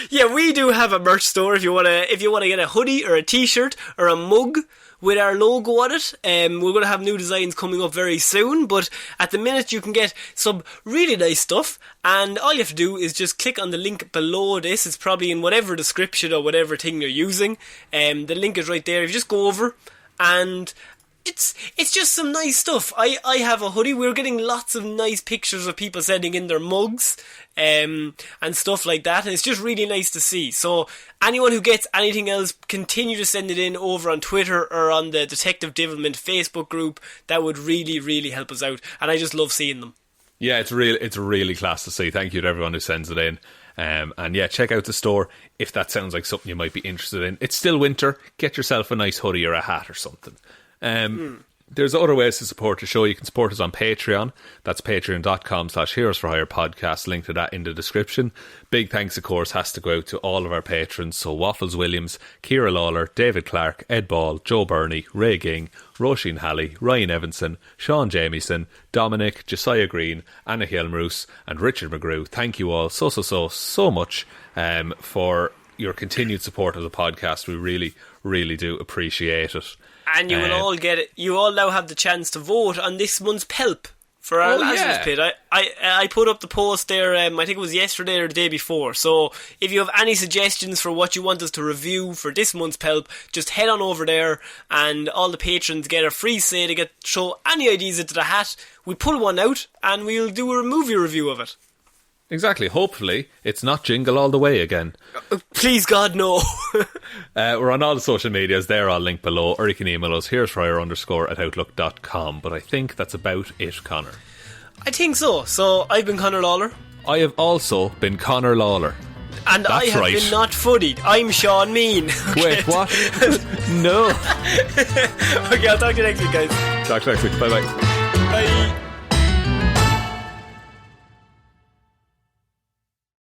Yeah, we do have a merch store if you want to get a hoodie or a t-shirt or a mug with our logo on it. We're going to have new designs coming up very soon, but at the minute you can get some really nice stuff, and all you have to do is just click on the link below this. It's probably in whatever description or whatever thing you're using. The link is right there. If you just go over, and it's just some nice stuff. I have a hoodie. We're getting lots of nice pictures of people sending in their mugs and stuff like that, and it's just really nice to see. So anyone who gets anything else, continue to send it in over on Twitter or on the Detective Divilment Facebook group. That would really, really help us out, and I just love seeing them. Yeah, it's really class to see. Thank you to everyone who sends it in. And yeah, check out the store if that sounds like something you might be interested in. It's still winter. Get yourself a nice hoodie or a hat or something. There's other ways to support the show. You can support us on Patreon. That's patreon.com/Heroes for Hire podcast. Link to that in the description. Big thanks, of course, has to go out to all of our patrons. So Waffles Williams, Ciara Lawler, David Clarke, Ed Ball, Joe Burney, Ray Ging, Roisin Hally, Ryan Evanson, Shaun Jamieson, Dominic, Jessiah Green, Anna Hjelmroos, and Richard McGrew. Thank you all so much for your continued support of the podcast. We really, really do appreciate it. And you will all get it. You all now have the chance to vote on this month's Pelp for our Lazarus Pit. I put up the post there, I think it was yesterday or the day before. So if you have any suggestions for what you want us to review for this month's Pelp, just head on over there, and all the patrons get a free say to throw any ideas into the hat. We pull one out and we'll do a movie review of it. Exactly. Hopefully, it's not Jingle All the Way again. Please, God, no. We're on all the social medias. They're all linked below. Or you can email us, here'sfryer_@outlook.com. But I think that's about it, Connor. I think so. So, I've been Connor Lawler. I have also been Connor Lawler. And I have been not funny. I'm Sean Mean. Okay. Wait, what? No. Okay, I'll talk to you next week, guys. Talk to you next week. Bye-bye. Bye.